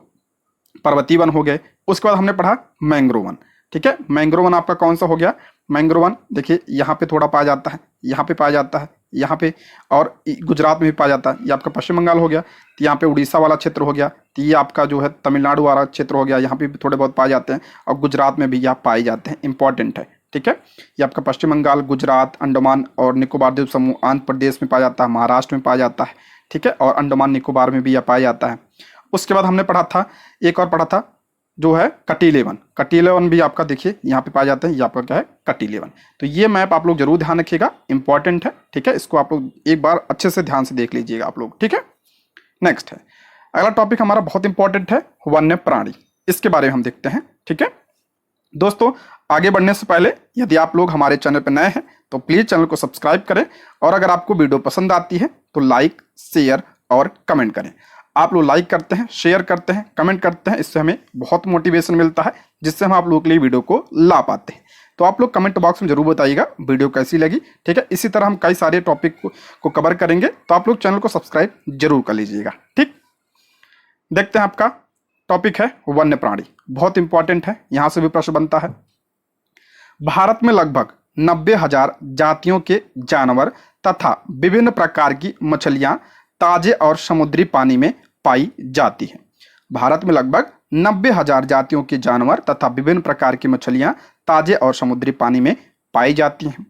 पर्वतीय वन हो गए। उसके बाद हमने पढ़ा मैंग्रोव वन। ठीक है, मैंग्रोव वन आपका कौन सा हो गया, मैंग्रोव वन देखिए यहाँ पे थोड़ा पाया जाता है, यहाँ पे पाया जाता है, यहाँ पे, और गुजरात में भी पाया जाता है। ये आपका पश्चिम बंगाल हो गया। तो यहाँ पे उड़ीसा वाला क्षेत्र हो गया। तो ये आपका जो है तमिलनाडु वाला क्षेत्र हो गया, यहाँ पे भी थोड़े बहुत पाए जाते हैं। और गुजरात में भी यहाँ पाए जाते हैं, इंपॉर्टेंट है। ठीक है, ये आपका पश्चिम बंगाल, गुजरात, अंडमान और निकोबार द्वीप समूह आंध्र प्रदेश में पाया जाता है, महाराष्ट्र में पाया जाता है। ठीक है, और अंडमान निकोबार में भी यह पाया जाता है। उसके बाद हमने पढ़ा था, एक और पढ़ा था जो है कटीले वन। कटीले वन भी आपका देखिए यहाँ पे पाए जाते हैं। ये आपका क्या है, कटीले वन। तो ये मैप आप लोग जरूर ध्यान रखिएगा, इंपॉर्टेंट है। ठीक है, इसको आप लोग एक बार अच्छे से ध्यान से देख लीजिएगा आप लोग। ठीक है, नेक्स्ट है अगला टॉपिक हमारा बहुत इंपॉर्टेंट है, वन्य प्राणी। इसके बारे में हम देखते हैं। ठीक है दोस्तों, आगे बढ़ने से पहले यदि आप लोग हमारे चैनल पर नए हैं तो प्लीज चैनल को सब्सक्राइब करें, और अगर आपको वीडियो पसंद आती है तो लाइक, शेयर और कमेंट करें। आप लोग लाइक करते हैं, शेयर करते हैं, कमेंट करते हैं, इससे हमें बहुत मोटिवेशन मिलता है, जिससे हम आप लोगों के लिए वीडियो को ला पाते हैं। तो आप लोग कमेंट बॉक्स में जरूर बताइएगा वीडियो कैसी लगी। ठीक है, इसी तरह हम कई सारे टॉपिक को कवर करेंगे, तो आप लोग चैनल को सब्सक्राइब जरूर कर लीजिएगा। ठीक, देखते हैं आपका टॉपिक है वन्य प्राणी, बहुत इंपॉर्टेंट है, यहां से भी प्रश्न बनता है। भारत में लगभग 90,000 जातियों के जानवर तथा विभिन्न प्रकार की मछलियां ताजे और समुद्री पानी में पाई जाती हैं। भारत में लगभग 90,000 जातियों के जानवर तथा विभिन्न प्रकार की मछलियां ताजे और समुद्री पानी में पाई जाती हैं।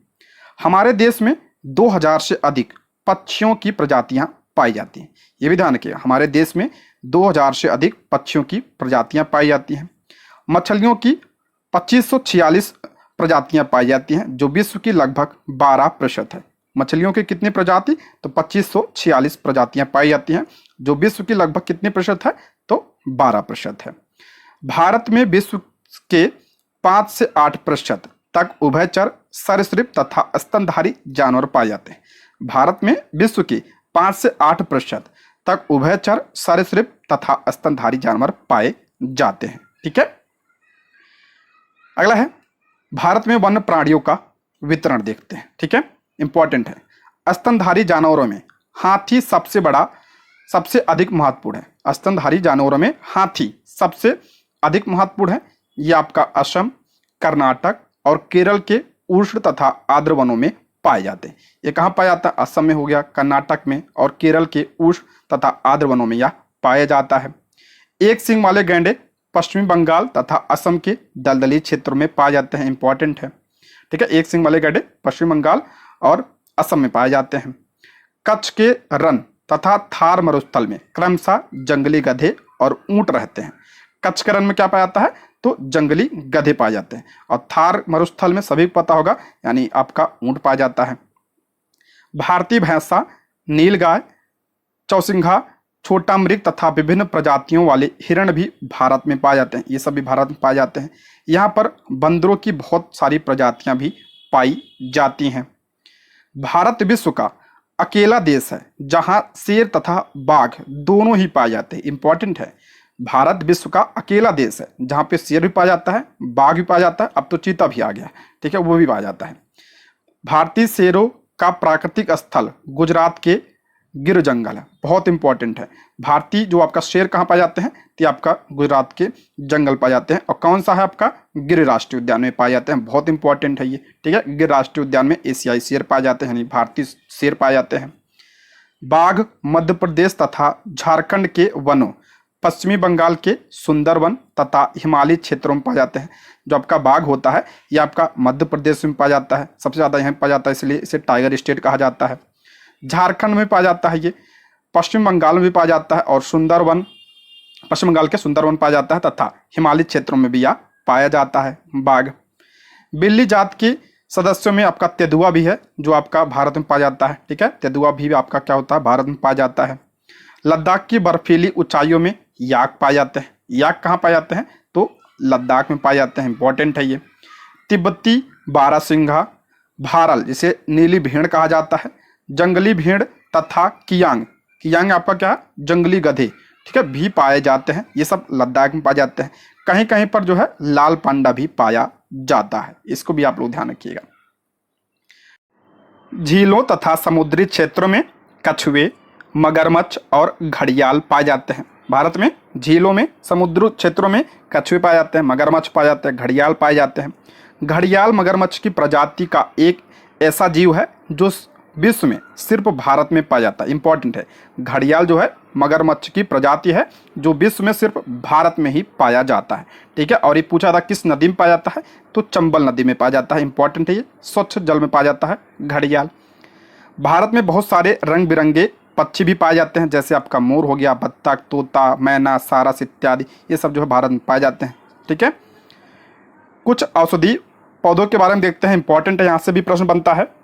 हमारे देश में 2,000 से अधिक पक्षियों की प्रजातियां पाई जाती हैं। ये भी ध्यान रखिएगा, हमारे देश में 2,000 से अधिक पक्षियों की प्रजातियां पाई जाती हैं। मछलियों की 2546 प्रजातियां पाई जाती हैं, जो विश्व की लगभग 12% है। मछलियों की कितनी प्रजाति? तो 2546 प्रजातियां पाई जाती हैं, जो विश्व की लगभग कितने प्रतिशत है? तो 12% है। भारत में विश्व के 5 से 8% तक उभयचर, सरीसृप तथा स्तनधारी जानवर पाए जाते हैं। भारत में विश्व के 5 से 8% तक उभयचर, सरीसृप तथा स्तनधारी जानवर पाए जाते हैं। ठीक है, अगला है भारत में वन्य प्राणियों का वितरण देखते हैं। ठीक है, इंपॉर्टेंट है। स्तनधारी जानवरों में हाथी सबसे अधिक महत्वपूर्ण है। स्तनधारी जानवरों में हाथी सबसे अधिक महत्वपूर्ण है। ये आपका असम, कर्नाटक और केरल के उष्ण तथा आर्द्र वनों में पाए जाते हैं। ये कहाँ पाया जाता है? असम में हो गया, कर्नाटक में और केरल के उष्ण तथा आर्द्र वनों में यह पाया जाता है। एक सींग वाले गैंडे पश्चिमी बंगाल तथा असम के दलदली क्षेत्रों में पाए जाते हैं। इंपॉर्टेंट है। ठीक है, एक सींग वाले गैंडे पश्चिम बंगाल और असम में पाए जाते हैं। कच्छ के रण तथा थार मरुस्थल में क्रमशः जंगली गधे और ऊंट रहते हैं। कच्छ के रण में क्या पाया जाता है? तो जंगली गधे पाए जाते हैं। और थार मरुस्थल में सभी को पता होगा, यानी आपका ऊंट पाया जाता है। भारतीय भैंसा, नीलगाय, चौसिंघा, छोटा मृग तथा विभिन्न प्रजातियों वाले हिरण भी भारत में पाए जाते हैं। ये सभी भारत में पाए जाते हैं। यहाँ पर बंदरों की बहुत सारी प्रजातियां भी पाई जाती हैं। भारत विश्व का अकेला देश है जहां शेर तथा बाघ दोनों ही पाए जाते हैं। इंपॉर्टेंट है, भारत विश्व का अकेला देश है जहां पे शेर भी पाया जाता है, बाघ भी पाया जाता है, अब तो चीता भी आ गया। ठीक है, वो भी पाया जाता है। भारतीय शेरों का प्राकृतिक स्थल गुजरात के गिर जंगल है। बहुत इंपॉर्टेंट है। भारतीय जो आपका शेर कहाँ पाए जाते हैं? तो आपका गुजरात के जंगल पाए जाते हैं। और कौन सा है आपका? गिर राष्ट्रीय उद्यान में पाए जाते हैं। बहुत इंपॉर्टेंट है ये। ठीक है, गिर राष्ट्रीय उद्यान में एशियाई शेर पाए जाते हैं, यानी भारतीय शेर पाए जाते हैं। बाघ मध्य प्रदेश तथा झारखंड के वनों, पश्चिमी बंगाल के सुंदरवन तथा हिमालयी क्षेत्रों में पाए जाते हैं। जो आपका बाघ होता है ये आपका मध्य प्रदेश में पाया जाता है, सबसे ज़्यादा यहाँ पाया जाता है, इसलिए इसे टाइगर स्टेट कहा जाता है। झारखंड में पाया जाता है ये, पश्चिम बंगाल में भी पाया जाता है और सुंदरवन, पश्चिम बंगाल के सुंदरवन पाया जाता है तथा हिमालयी क्षेत्रों में भी यह पाया जाता है बाघ। बिल्ली जात के सदस्यों में आपका तेंदुआ भी है, जो आपका भारत में पाया जाता है। ठीक है, तेंदुआ भी आपका क्या होता है? भारत में पाया जाता है। लद्दाख की बर्फीली ऊंचाइयों में याक पाए जाते हैं। याक कहाँ पाए जाते हैं? तो लद्दाख में पाए जाते हैं। इंपॉर्टेंट है ये। तिब्बती बारहसिंघा, भारल जिसे नीली भेड़ कहा जाता है, जंगली भेड़ तथा कियांग आपका क्या है? जंगली गधे, ठीक है, भी पाए जाते हैं। ये सब लद्दाख में पाए जाते हैं। कहीं कहीं पर जो है लाल पांडा भी पाया जाता है, इसको भी आप लोग ध्यान रखिएगा। झीलों तथा समुद्री क्षेत्रों में कछुए, मगरमच्छ और घड़ियाल पाए जाते हैं। भारत में झीलों में, समुद्री क्षेत्रों में कछुए पाए जाते हैं, मगरमच्छ पाए जाते हैं, घड़ियाल पाए जाते हैं। घड़ियाल मगरमच्छ की प्रजाति का एक ऐसा जीव है जो विश्व में सिर्फ भारत में पाया जाता है। इंपॉर्टेंट है, घड़ियाल जो है मगरमच्छ की प्रजाति है जो विश्व में सिर्फ भारत में ही पाया जाता है। ठीक है, और ये पूछा था किस नदी में पाया जाता है? तो चंबल नदी में पाया जाता है। इंपॉर्टेंट है, ये स्वच्छ जल में पाया जाता है घड़ियाल। भारत में बहुत सारे रंग बिरंगे पक्षी भी पाए जाते हैं, जैसे आपका मोर हो गया, बत्तख, तोता, मैना, सारस इत्यादि, ये सब जो है भारत में पाए जाते हैं। ठीक है, कुछ औषधि पौधों के बारे में देखते हैं। इंपॉर्टेंट है, यहाँ से भी प्रश्न बनता है।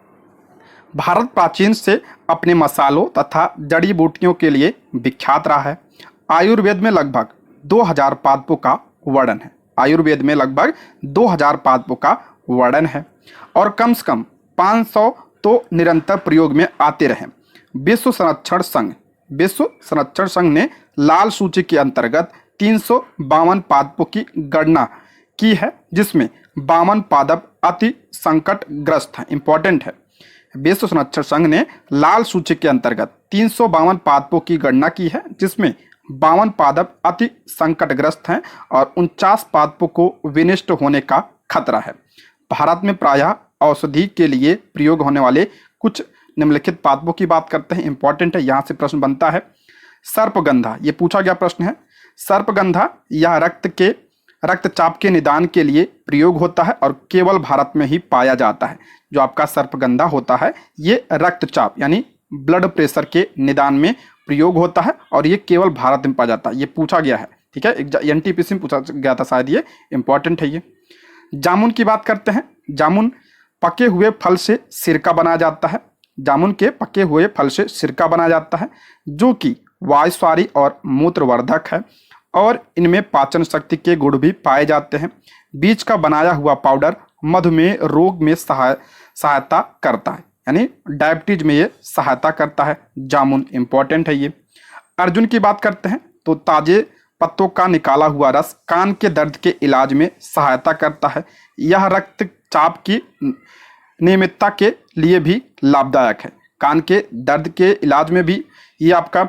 भारत प्राचीन से अपने मसालों तथा जड़ी बूटियों के लिए विख्यात रहा है। आयुर्वेद में लगभग 2000 पादपों का वर्णन है। आयुर्वेद में लगभग 2000 पादपों का वर्णन है और कम से कम 500 तो निरंतर प्रयोग में आते रहे। विश्व संरक्षण संघ ने लाल सूची के अंतर्गत 352 पादपों की गणना की है, जिसमें 52 पादप अति संकटग्रस्त हैं। इंपॉर्टेंट है, विश्व संरक्षण संघ ने लाल सूची के अंतर्गत 352 पादपों की गणना की है, जिसमें 52 पादप अति संकटग्रस्त हैं और 49 पादपों को विनष्ट होने का खतरा है। भारत में प्रायः औषधि के लिए प्रयोग होने वाले कुछ निम्नलिखित पादपों की बात करते हैं। इंपॉर्टेंट है, यहाँ से प्रश्न बनता है। सर्पगंधा, ये पूछा गया प्रश्न है। सर्पगंधा यह रक्तचाप के निदान के लिए प्रयोग होता है और केवल भारत में ही पाया जाता है। जो आपका सर्पगंधा होता है ये रक्तचाप यानी ब्लड प्रेशर के निदान में प्रयोग होता है और ये केवल भारत में पाया जाता है। ये पूछा गया है, ठीक है, एनटीपीसी में पूछा गया था शायद, ये इंपॉर्टेंट है। ये जामुन की बात करते हैं। जामुन पके हुए फल से सिरका बनाया जाता है। जामुन के पके हुए फल से सिरका बनाया जाता है जो कि वायुस्वारी और मूत्रवर्धक है और इनमें पाचन शक्ति के गुण भी पाए जाते हैं। बीज का बनाया हुआ पाउडर मधुमेह रोग में सहायता करता है, यानी डायबिटीज में ये सहायता करता है। जामुन इंपॉर्टेंट है। ये अर्जुन की बात करते हैं तो ताजे पत्तों का निकाला हुआ रस कान के दर्द के इलाज में सहायता करता है। यह रक्तचाप की नियमितता के लिए भी लाभदायक है। कान के दर्द के इलाज में भी ये आपका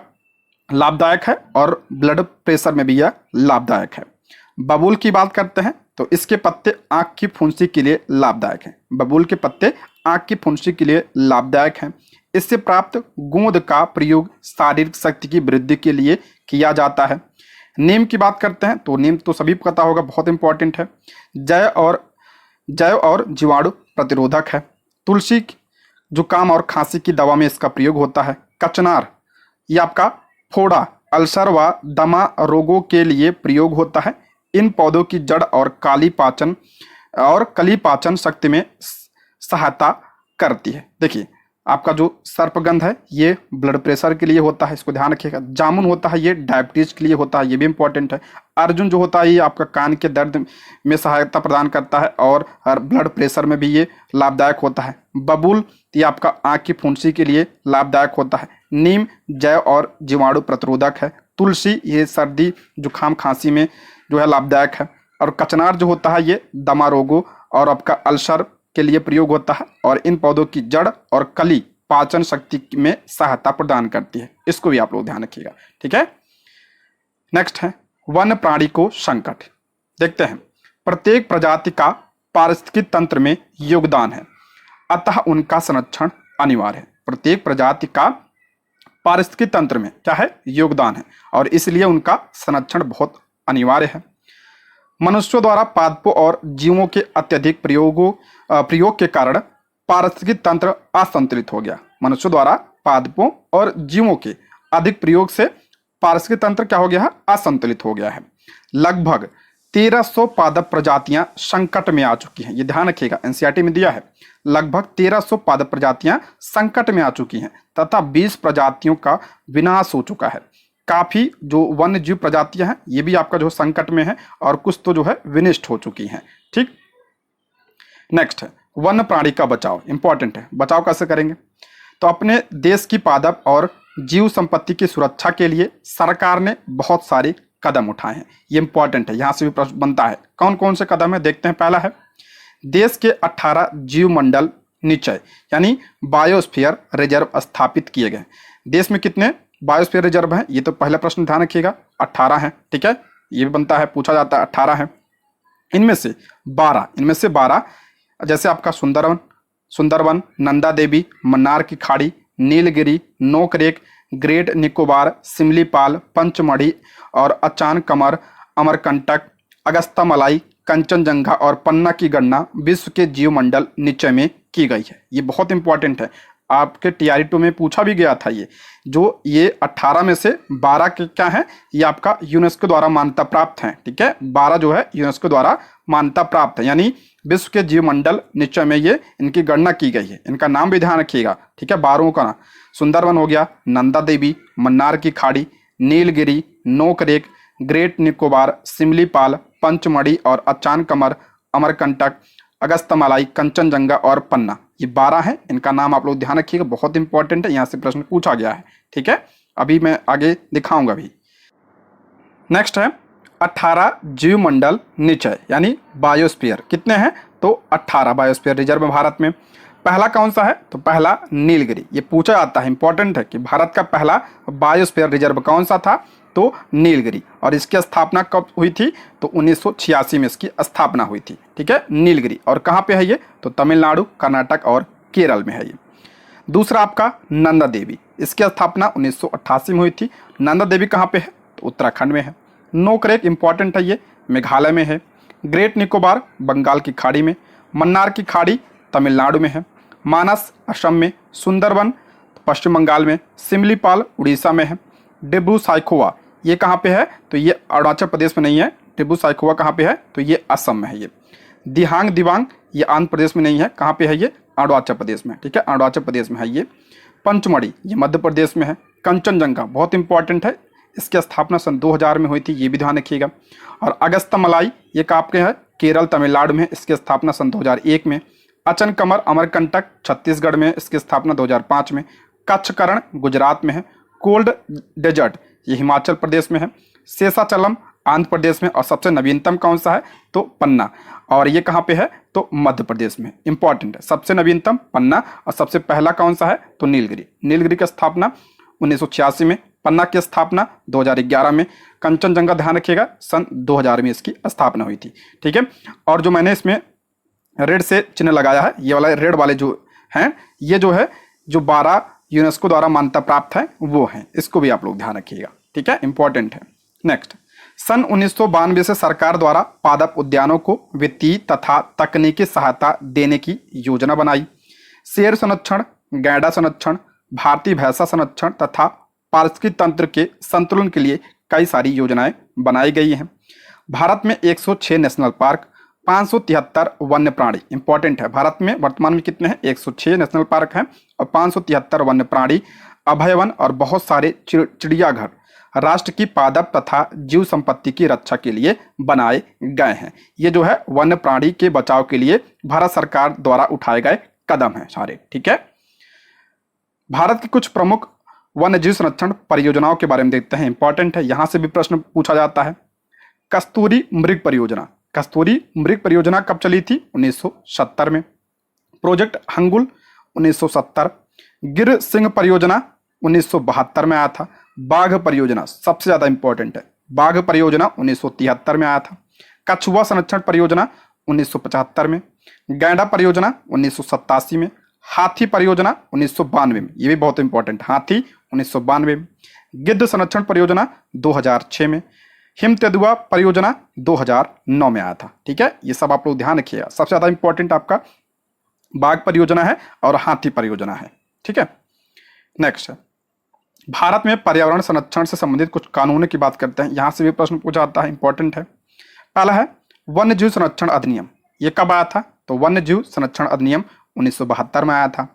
लाभदायक है और ब्लड प्रेशर में भी यह लाभदायक है। बबूल की बात करते हैं तो इसके पत्ते आंख की फुंसी के लिए लाभदायक हैं। बबूल के पत्ते आंख की फुंसी के लिए लाभदायक हैं। इससे प्राप्त गोंद का प्रयोग शारीरिक शक्ति की वृद्धि के लिए किया जाता है। नीम की बात करते हैं तो नीम तो सभी को पता होगा, बहुत इंपॉर्टेंट है। जैव और जीवाणु प्रतिरोधक है। तुलसी जुकाम और खांसी की दवा में इसका प्रयोग होता है। कचनार ये आपका फोड़ा, अल्सर व दमा रोगों के लिए प्रयोग होता है। इन पौधों की जड़ और कली पाचन शक्ति में सहायता करती है। देखिए आपका जो सर्पगंध है ये ब्लड प्रेशर के लिए होता है, इसको ध्यान रखिएगा। जामुन होता है ये डायबिटीज के लिए होता है, ये भी इंपॉर्टेंट है। अर्जुन जो होता है ये आपका कान के दर्द में सहायता प्रदान करता है और ब्लड प्रेशर में भी ये लाभदायक होता है। बबूल ये आपका आँख की फुंसी के लिए लाभदायक होता है। नीम जैव और जीवाणु प्रतिरोधक है। तुलसी ये सर्दी जुकाम खांसी में जो है लाभदायक है। और कचनार जो होता है ये दमा रोगों और आपका अल्सर के लिए प्रयोग होता है और इन पौधों की जड़ और कली पाचन शक्ति में सहायता प्रदान करती है। इसको भी आप लोग ध्यान रखिएगा, ठीक है। नेक्स्ट है वन्य प्राणी को संकट। देखते हैं, प्रत्येक प्रजाति का पारिस्थितिकी तंत्र में योगदान है, अतः उनका संरक्षण अनिवार्य है। प्रत्येक प्रजाति का पारिस्थितिकी तंत्र में क्या है, योगदान है और इसलिए उनका संरक्षण बहुत अनिवार्य है। मनुष्यों द्वारा पादपों और जीवों के अत्यधिक प्रयोग के कारण पारिस्थितिकी तंत्र असंतुलित हो गया। मनुष्यों द्वारा पादपों और जीवों के अधिक प्रयोग से पारिस्थितिकी तंत्र क्या हो गया है, असंतुलित हो गया है। लगभग 1300 पादप प्रजातियां संकट में आ चुकी हैं। ये ध्यान रखिएगा, एनसीईआरटी में दिया है। लगभग 1300 पादप प्रजातियां संकट में आ चुकी हैं तथा 20 प्रजातियों का विनाश हो चुका है। काफी जो वन्य जीव प्रजातियां हैं ये भी आपका जो संकट में है और कुछ तो जो है विनिष्ट हो चुकी हैं, ठीक। नेक्स्ट है वन्य प्राणी का बचाव। इंपॉर्टेंट है, बचाव कैसे करेंगे, तो अपने देश की पादप और जीव संपत्ति की सुरक्षा के लिए सरकार ने बहुत सारे कदम उठाए हैं। ये इंपॉर्टेंट है, यहाँ से भी प्रश्न बनता है। कौन कौन से कदम है देखते हैं। पहला है देश के 18 जीव मंडल निश्चय यानी बायोस्फीयर रिजर्व स्थापित किए गए। देश में कितने बायोस्फीयर रिजर्व हैं, ये तो पहला प्रश्न ध्यान रखिएगा, 18 है, ठीक है। ये भी बनता है, पूछा जाता है, 18 है। इनमें से 12 जैसे आपका सुंदरवन, नंदा देवी, मन्नार की खाड़ी, नीलगिरी, नोकरेक, ग्रेट निकोबार, सिमलीपाल, पंचमढ़ी और अचान कमर, अमरकंटक, अगस्तामलाई, कंचनजंगा और पन्ना की गणना विश्व के जीवमंडल निश्चय में की गई है। ये बहुत इंपॉर्टेंट है, आपके TRE2 में पूछा भी गया था। ये 18 में से 12 के क्या है, ये आपका यूनेस्को द्वारा मान्यता प्राप्त है, ठीक है। 12 जो है यूनेस्को द्वारा मान्यता प्राप्त है, यानी विश्व के जीवमंडल निश्चय में ये इनकी गणना की गई है। इनका नाम भी ध्यान रखिएगा, ठीक है। 12 का नाम सुंदरवन हो गया, नंदा देवी, मन्नार की खाड़ी, नीलगिरी, नोकरेक, ग्रेट निकोबार, सिमलीपाल, पंचमढ़ी और अचान कमर, अमरकंटक, अगस्त्यमालाई, कंचनजंगा और पन्ना, ये 12 हैं। इनका नाम आप लोग ध्यान रखिएगा, बहुत इंपॉर्टेंट है, यहाँ से प्रश्न पूछा गया है, ठीक है। अभी मैं आगे दिखाऊंगा भी। नेक्स्ट है 18 जीवमंडल निश्चय यानी बायोस्फीयर। कितने हैं, तो 18 बायोस्फीयर रिजर्व भारत में। पहला कौन सा है, तो पहला नीलगिरी। ये पूछा जाता है, इंपॉर्टेंट है कि भारत का पहला बायोस्फीयर रिजर्व कौन सा था, तो नीलगिरी। और इसकी स्थापना कब हुई थी? तो 1986 में इसकी स्थापना हुई थी। ठीक है, नीलगिरी। और कहाँ पे है ये? तो तमिलनाडु, कर्नाटक और केरल में है ये। दूसरा आपका नंदा देवी, इसकी स्थापना 1988 में हुई थी। नंदा देवी कहाँ पे है? तो उत्तराखंड में है। नोकरेक इंपॉर्टेंट है, ये मेघालय में है। ग्रेट निकोबार बंगाल की खाड़ी में। मन्नार की खाड़ी तमिलनाडु में है। मानस असम में। सुंदरबन पश्चिम बंगाल में। सिमलीपाल उड़ीसा में है। डिब्रू साइखोवा ये कहाँ पे है? तो ये अरुणाचल प्रदेश में नहीं है। डिब्रू साइखोवा कहाँ पे है? तो ये असम में है ये। दिहांग दिबांग ये आंध्र प्रदेश में नहीं है। कहाँ पे है ये? अरुणाचल प्रदेश में। ठीक है, अरुणाचल प्रदेश में है ये। पंचमढ़ी ये मध्य प्रदेश में है। कंचनजंगा बहुत इंपॉर्टेंट है, इसकी स्थापना सन 2000 में हुई थी, ये भी ध्यान रखिएगा। और अगस्तमलाई ये कहाँ पे है? केरल तमिलनाडु में, इसकी स्थापना सन 2001 में। अचनकमर अमरकंटक छत्तीसगढ़ में, इसकी स्थापना 2005 में। कच्छकरण गुजरात में है। कोल्ड डेजर्ट ये हिमाचल प्रदेश में है। शेषाचलम आंध्र प्रदेश में। और सबसे नवीनतम कौन सा है? तो पन्ना। और ये कहाँ पे है? तो मध्य प्रदेश में। इंपॉर्टेंट है, सबसे नवीनतम पन्ना। और सबसे पहला कौन सा है? तो नीलगिरी। नीलगिरी की स्थापना 1986 में। पन्ना की स्थापना 2011 में। कंचनजंगा ध्यान रखिएगा सन 2000 में इसकी स्थापना हुई थी। ठीक है, और जो मैंने इसमें रेड से चिन्ह लगाया है, ये वाला रेड वाले जो हैं, ये जो है जो 12 यूनेस्को द्वारा मान्यता प्राप्त है वो हैं, इसको भी आप लोग ध्यान रखिएगा। ठीक है, इंपॉर्टेंट है। नेक्स्ट, सन 1992 से सरकार द्वारा पादप उद्यानों को वित्तीय तथा तकनीकी सहायता देने की योजना बनाई। शेर संरक्षण, गैंडा संरक्षण, भारतीय भैंसा संरक्षण तथा पारिस्थितिकी तंत्र के संतुलन के लिए कई सारी योजनाएं बनाई गई हैं। भारत में 106 नेशनल पार्क, 573 वन्य प्राणी। इंपॉर्टेंट है, भारत में वर्तमान में कितने हैं? 106 नेशनल पार्क हैं और 573 वन्य प्राणी, अभयवन और बहुत सारे चिड़ियाघर राष्ट्र की पादप तथा जीव संपत्ति की रक्षा के लिए बनाए गए हैं। ये जो है वन्य प्राणी के बचाव के लिए भारत सरकार द्वारा उठाए गए कदम हैं सारे। ठीक है, भारत की कुछ प्रमुख वन्य जीव संरक्षण परियोजनाओं के बारे में देखते हैं। इंपॉर्टेंट है, यहां से भी प्रश्न पूछा जाता है। कस्तूरी मृग परियोजना, कस्तूरी मृग परियोजना कब चली थी? 1970 में। प्रोजेक्ट हंगुल 1970। गिर सिंह परियोजना 1972 में आया था। बाघ परियोजना सबसे ज्यादा इंपॉर्टेंट है, बाघ परियोजना 1973 में आया था। कछुआ संरक्षण परियोजना 1975 में। गैंडा परियोजना 1987 में। हाथी परियोजना 1992 में, ये भी बहुत इंपॉर्टेंट, हाथी 1992 में। गिद्ध संरक्षण परियोजना 2006 में। हिम तेंदुआ परियोजना 2009 में आया था। ठीक है, ये सब आप लोग ध्यान रखिएगा। सबसे ज्यादा इंपॉर्टेंट आपका बाघ परियोजना है और हाथी परियोजना है। ठीक है, नेक्स्ट, भारत में पर्यावरण संरक्षण से संबंधित कुछ कानूनों की बात करते हैं, यहां से भी प्रश्न पूछा जाता है, इंपॉर्टेंट है। पहला है वन्य जीव संरक्षण अधिनियम, ये कब आया था? तो वन्य जीव संरक्षण अधिनियम 1972 में आया था।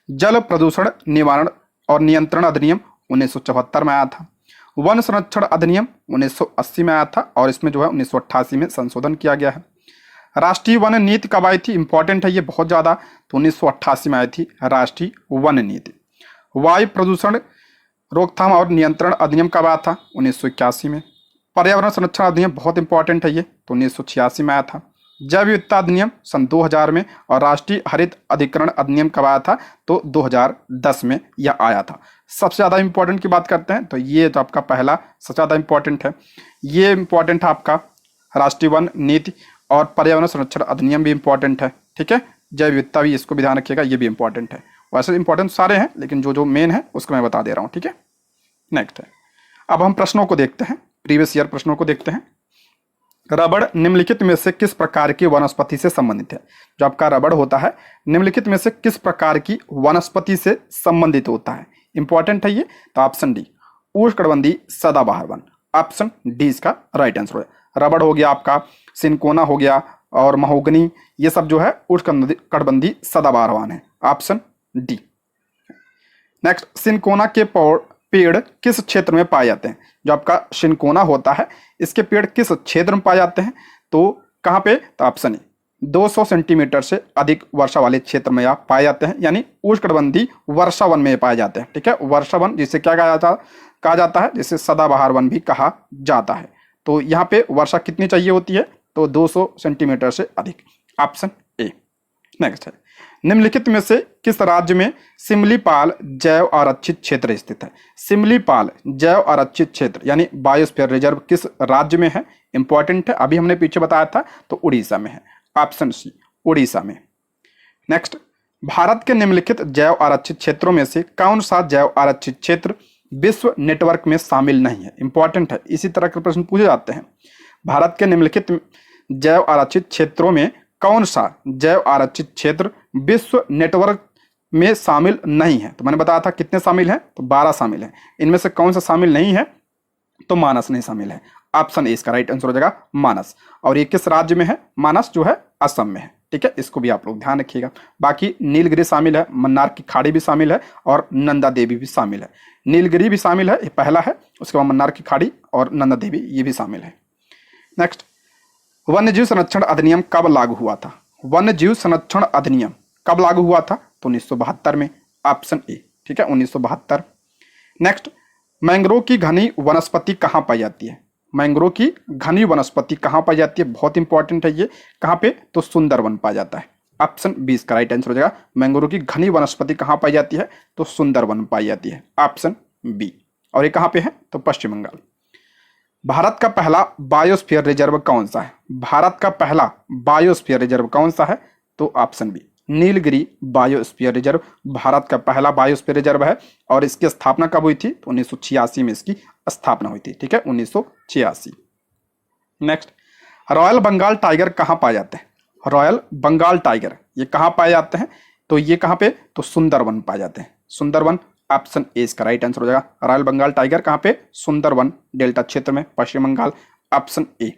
जल प्रदूषण निवारण और नियंत्रण अधिनियम 1974 में आया था। वन संरक्षण अधिनियम 1980 में आया था और इसमें जो है 1988 में संशोधन किया गया है। राष्ट्रीय वन नीति कब आई थी? इंपॉर्टेंट है ये बहुत ज्यादा, तो 1988 में आई थी राष्ट्रीय वन नीति। वायु प्रदूषण रोकथाम और नियंत्रण अधिनियम कब आया था? 1981 में। पर्यावरण संरक्षण अधिनियम बहुत इंपॉर्टेंट है ये, तो 1986 में आया था। जैव विविधता अधिनियम सन 2000 में। और राष्ट्रीय हरित अधिकरण अधिनियम कब आया था? तो 2010 में यह आया था। सबसे ज्यादा इंपॉर्टेंट की बात करते हैं तो ये जो आपका पहला सबसे ज्यादा इंपॉर्टेंट है, ये इंपॉर्टेंट है आपका राष्ट्रीय वन नीति। और पर्यावरण संरक्षण अधिनियम भी इंपॉर्टेंट है। ठीक है, जैव विविधता भी, इसको भी ध्यान रखिएगा, ये भी इंपॉर्टेंट है। वैसे इंपॉर्टेंट सारे हैं लेकिन जो जो मेन है उसको मैं बता दे रहा हूँ। ठीक है, नेक्स्ट है, अब हम प्रश्नों को देखते हैं, प्रीवियस ईयर प्रश्नों को देखते हैं। रबड़ निम्नलिखित में से किस प्रकार की वनस्पति से संबंधित है? जो आपका रबड़ होता है निम्नलिखित में से किस प्रकार की वनस्पति से संबंधित होता है? इंपॉर्टेंट है ये, तो ऑप्शन डी उष्णकटिबंधीय सदाबहार वन, ऑप्शन डी इसका राइट आंसर है। रबड़ हो गया आपका, सिनकोना हो गया और महोगनी, ये सब जो है उष्णकटिबंधीय सदाबहार वन है, ऑप्शन डी। नेक्स्ट, सिनकोना के पेड़ किस क्षेत्र में पाए जाते हैं? जो आपका सिनकोना होता है इसके पेड़ किस क्षेत्र में पाए जाते हैं? तो कहाँ पे? तो ऑप्शन ए 200 सेंटीमीटर से अधिक वर्षा वाले क्षेत्र में आप पाए जाते हैं, यानी उष्णकटिबंधीय वर्षा वन में पाए जाते हैं। ठीक है, वर्षा वन जिसे क्या कहा जाता है, जिसे सदाबहार वन भी कहा जाता है। तो यहाँ पे वर्षा कितनी चाहिए होती है? तो 200 सेंटीमीटर से अधिक, ऑप्शन ए। नेक्स्ट है, निम्नलिखित में से किस राज्य में सिमलीपाल जैव आरक्षित क्षेत्र स्थित है? सिमलीपाल जैव आरक्षित क्षेत्र यानी बायोस्फीयर रिजर्व किस राज्य में है? इंपॉर्टेंट है, अभी हमने पीछे बताया था, तो उड़ीसा में है। ऑप्शन सी, उड़ीसा में। नेक्स्ट, भारत के निम्नलिखित जैव आरक्षित क्षेत्रों में से कौन सा जैव आरक्षित क्षेत्र विश्व नेटवर्क में शामिल नहीं है? इंपॉर्टेंट है, इसी तरह के प्रश्न पूछे जाते हैं। भारत के निम्नलिखित जैव आरक्षित क्षेत्रों में कौन सा जैव आरक्षित क्षेत्र विश्व नेटवर्क में शामिल नहीं है? तो मैंने बताया था कितने शामिल हैं, तो 12 शामिल हैं। इनमें से कौन सा शामिल नहीं है? तो मानस नहीं शामिल है। ऑप्शन ए इसका राइट आंसर हो जाएगा मानस। और ये किस राज्य में है? मानस जो है असम में है। ठीक है, इसको भी आप लोग ध्यान रखिएगा। बाकी नीलगिरी शामिल है, मन्नार की खाड़ी भी शामिल है और नंदा देवी भी शामिल है। नीलगिरी भी शामिल है, ये पहला है, उसके बाद मन्नार की खाड़ी और नंदा देवी ये भी शामिल है। नेक्स्ट, वन्यजीव संरक्षण अधिनियम कब लागू हुआ था? वन्यजीव संरक्षण अधिनियम कब लागू हुआ था? तो 1972 में। ऑप्शन ए, ठीक है, 1972। नेक्स्ट, मैंग्रोव की घनी वनस्पति कहाँ पाई जाती है? मैंग्रोव की घनी वनस्पति कहाँ पाई जाती है? बहुत इंपॉर्टेंट है ये। कहाँ पे? तो सुंदरवन पाया जाता है। ऑप्शन 20 का राइट आंसर हो जाएगा। मैंग्रोव की घनी वनस्पति कहाँ पाई जाती है? तो सुंदरवन पाई जाती है। Option B. और ये कहाँ पे है? तो पश्चिम बंगाल। भारत का पहला बायोस्फीयर रिजर्व कौन सा है? भारत का पहला बायोस्फीयर रिजर्व कौन सा है? तो option B, Nilgiri biosphere reserve Bharat का पहला बायोस्फीयर रिजर्व है। और इसकी स्थापना कब हुई थी? तो 1986 में इसकी स्थापना हुई थी। ठीक है, 1986। नेक्स्ट, रॉयल बंगाल टाइगर कहाँ पाए जाते हैं? रॉयल बंगाल टाइगर ये कहाँ पाए जाते हैं? तो ये कहाँ पे? तो सुंदरवन पाए जाते हैं। सुंदरवन। ऑप्शन ए इसका राइट आंसर हो जाएगा। रॉयल बंगाल टाइगर कहाँ पे? सुंदरवन डेल्टा क्षेत्र में, Paschim Bangal. Option A.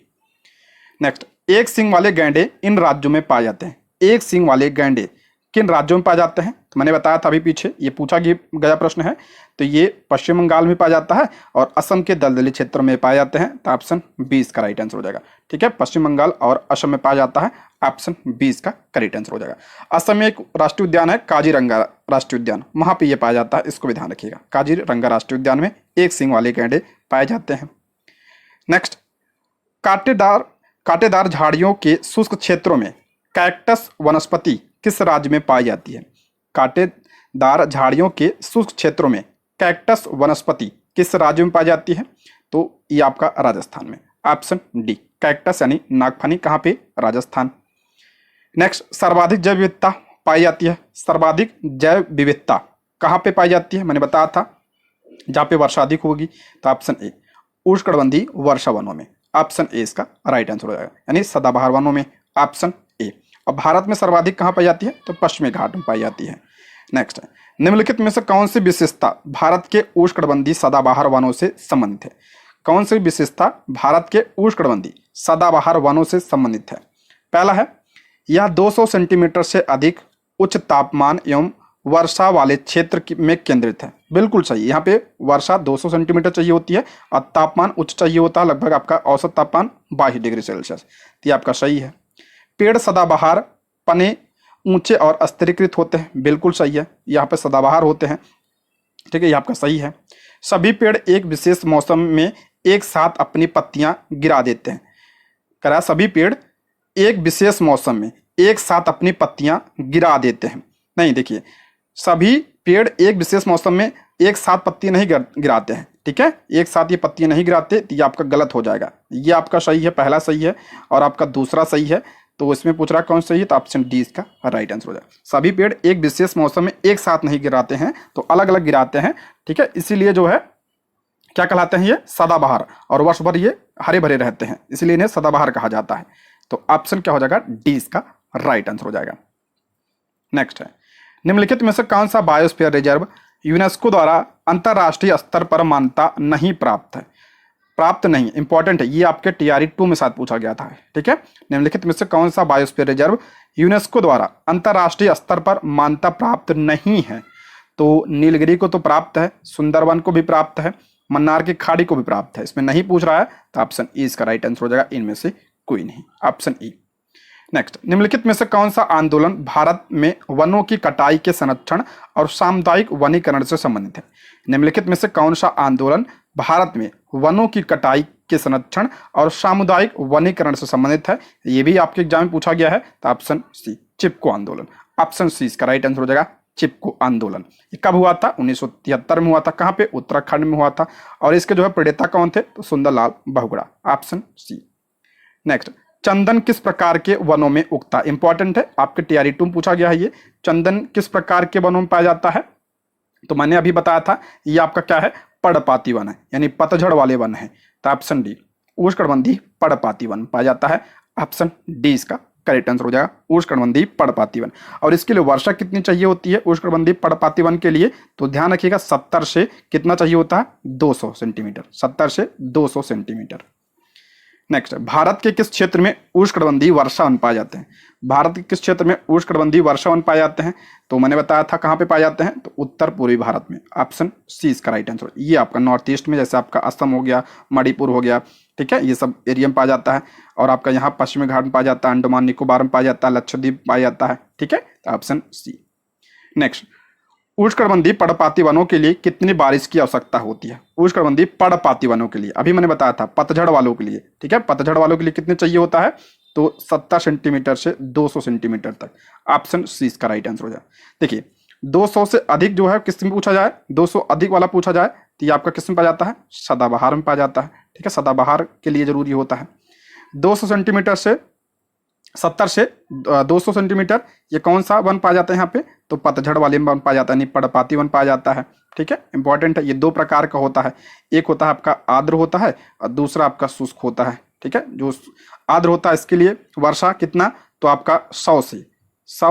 Next, एक सींग वाले गैंडे इन राज्यों में पाए जाते हैं। एक सींग वाले गैंडे किन राज्यों में पाया जाते हैं? तो मैंने बताया था अभी पीछे, ये पूछा गया प्रश्न है। तो ये पश्चिम बंगाल में पाया जाता है और असम के दलदली क्षेत्र में पाए जाते हैं। तो ऑप्शन 20 का राइट आंसर हो जाएगा। ठीक है, पश्चिम बंगाल और असम में पाया जाता है। ऑप्शन 20 का करेक्ट आंसर हो जाएगा। असम में एक राष्ट्रीय उद्यान है काजीरंगा राष्ट्रीय उद्यान, वहां पे ये पाया जाता है, इसको भी ध्यान रखिएगा। काजीरंगा राष्ट्रीय उद्यान में एक सींग वाले गैंडे पाए जाते हैं। नेक्स्ट, कांटेदार झाड़ियों के शुष्क क्षेत्रों में कैक्टस वनस्पति किस राज्य में पाई जाती है? कांटेदार झाड़ियों के शुष्क क्षेत्रों में कैक्टस वनस्पति किस राज्य में पाई जाती है? तो ये आपका राजस्थान में। ऑप्शन डी, कैक्टस यानी नागफनी कहाँ पे? राजस्थान। नेक्स्ट, सर्वाधिक जैव विविधता पाई जाती है। सर्वाधिक जैव विविधता कहाँ पे पाई जाती है? मैंने बताया था जहाँ पे वर्षा अधिक होगी। तो ऑप्शन ए, उष्णकटिबंधीय वर्षा वनों में। ऑप्शन ए इसका राइट आंसर हो जाएगा, यानी सदाबहार वनों में। Option A. अब भारत में सर्वाधिक कहाँ पाई जाती है? तो पश्चिमी घाट में पाई जाती है। नेक्स्ट है, निम्नलिखित में से कौन सी विशेषता भारत के उष्णकटिबंधीय सदाबहार वनों से संबंधित है? कौन सी विशेषता भारत के उष्णकटिबंधीय सदाबहार वनों से संबंधित है? पहला है, यह 200 सेंटीमीटर से अधिक उच्च तापमान एवं वर्षा वाले क्षेत्र में केंद्रित है। बिल्कुल सही, यहाँ पे वर्षा 200 सेंटीमीटर चाहिए होती है और तापमान उच्च चाहिए होता है, लगभग आपका औसत तापमान 22 डिग्री सेल्सियस। तो ये आपका सही है। पेड़ सदाबहार पने ऊंचे और स्तरीकृत होते हैं। बिल्कुल सही है, यहाँ पे सदाबहार होते हैं। ठीक है, ये आपका सही है। सभी पेड़ एक विशेष मौसम में एक साथ अपनी पत्तियां गिरा देते हैं। करा, सभी पेड़ एक विशेष मौसम में एक साथ अपनी पत्तियां गिरा देते हैं। नहीं, देखिए, सभी पेड़ एक विशेष मौसम में एक साथ पत्ती नहीं गिराते हैं। ठीक है, एक साथ ये पत्तियां नहीं गिराते, तो ये आपका गलत हो जाएगा। ये आपका सही है, पहला सही है और आपका दूसरा सही है। तो इसमें पूछ रहा कौन सही है? तो ऑप्शन डी इसका राइट आंसर हो जाएगा। सभी पेड़ एक विशेष मौसम में एक साथ नहीं गिराते हैं, तो अलग अलग गिराते हैं। ठीक है, इसीलिए जो है क्या कहलाते हैं? ये सदाबहार, और वर्ष भर ये हरे भरे रहते हैं, इसलिए इन्हें सदाबहार कहा जाता है। तो ऑप्शन क्या हो जाएगा? डी इसका राइट आंसर हो जाएगा। नेक्स्ट है, निम्नलिखित में से कौन सा बायोस्फीयर रिजर्व यूनेस्को द्वारा अंतरराष्ट्रीय स्तर पर मान्यता नहीं प्राप्त है? प्राप्त नहीं, इंपॉर्टेंट है, ये आपके TRE 2 में साथ पूछा गया था। ठीक है, निम्नलिखित में से कौन सा बायोस्फीयर रिजर्व यूनेस्को द्वारा अंतरराष्ट्रीय स्तर पर मान्यता प्राप्त नहीं है? तो नीलगिरी को तो प्राप्त है, सुंदरवन को भी प्राप्त है, मन्नार की खाड़ी को भी प्राप्त है। इसमें नहीं पूछ रहा है, तो ऑप्शन ई इसका राइट आंसर हो जाएगा। इनमें से कोई नहीं, ऑप्शन ई। नेक्स्ट, निम्नलिखित में से कौन सा आंदोलन भारत में वनों की कटाई के संरक्षण और सामुदायिक वनीकरण से संबंधित है? निम्नलिखित में से कौन सा आंदोलन भारत में वनों की कटाई के संरक्षण और सामुदायिक वनीकरण से संबंधित है? ये भी आपके एग्जाम में पूछा गया है। तो ऑप्शन सी, चिपको आंदोलन। ऑप्शन सी इसका राइट आंसर हो जाएगा चिपको आंदोलन। ये कब हुआ था? 1973 में हुआ था। कहाँ पे? उत्तराखंड में हुआ था। और इसके जो है प्रणेता कौन थे? तो Sundarlal Bahuguna, option C. Next, चंदन किस प्रकार के वनों में उगता है? इंपॉर्टेंट है, आपके टीआरई 2 में पूछा गया है ये। चंदन किस प्रकार के वनों में पाया जाता है? तो मैंने अभी बताया था, ये आपका क्या है? पर्णपाती वन है, यानी पतझड़ वाले वन है। तो ऑप्शन डी, उष्णकटिबंधीय पर्णपाती वन पाया जाता है। ऑप्शन डी इसका करेक्ट आंसर हो जाएगा, उष्णकटिबंधीय पर्णपाती वन। और इसके लिए वर्षा कितनी चाहिए होती है उष्णकटिबंधीय पर्णपाती वन के लिए? तो ध्यान रखिएगा, 70 से कितना चाहिए होता है? 200 सेंटीमीटर। 70 से 200 सेंटीमीटर। नेक्स्ट, भारत के किस क्षेत्र में उष्णकटिबंधीय वर्षा वन पाए जाते हैं? भारत के किस क्षेत्र में उष्णकटिबंधीय वर्षा वन पाए जाते हैं? तो मैंने बताया था कहाँ पे पाए जाते हैं, तो उत्तर पूर्वी भारत में। ऑप्शन सी इसका राइट आंसर। ये आपका नॉर्थ ईस्ट में, जैसे आपका असम हो गया, मणिपुर हो गया, ठीक है, ये सब एरिया में पाया जाता है। और आपका यहाँ पश्चिमी घाट में पाया जाता है, अंडमान निकोबार में पाया जाता है, लक्षद्वीप पाया जाता है, ठीक है, ऑप्शन सी। नेक्स्ट, उष्णकटिबंधीय पर्णपाती वनों के लिए कितनी बारिश की आवश्यकता होती है? उष्णकटिबंधीय पर्णपाती वनों के लिए अभी मैंने बताया था, पतझड़ वालों के लिए, ठीक है, पतझड़ वालों के लिए कितने चाहिए होता है? तो 70 सेंटीमीटर से 200 सेंटीमीटर तक। ऑप्शन सी इसका राइट आंसर हो जाए। देखिए, 200 से अधिक जो है किस में पूछा जाए, 200 अधिक वाला पूछा जाए तो ये आपका किस में पाया जाता है? सदाबहार में पाया जाता है, ठीक है, सदाबहार के लिए जरूरी होता है। 200 सेंटीमीटर से 70 से 200 सेंटीमीटर, ये कौन सा वन पाया जाता है यहाँ पे? तो पतझड़ वाले वन पाया जाता है, यानी पर्णपाती वन पाया जाता है, ठीक है, इंपॉर्टेंट है। ये 2 प्रकार का होता है, एक होता है आपका आर्द्र होता है और दूसरा आपका शुष्क होता है, ठीक है। जो आर्द्र होता है इसके लिए वर्षा कितना? तो आपका 100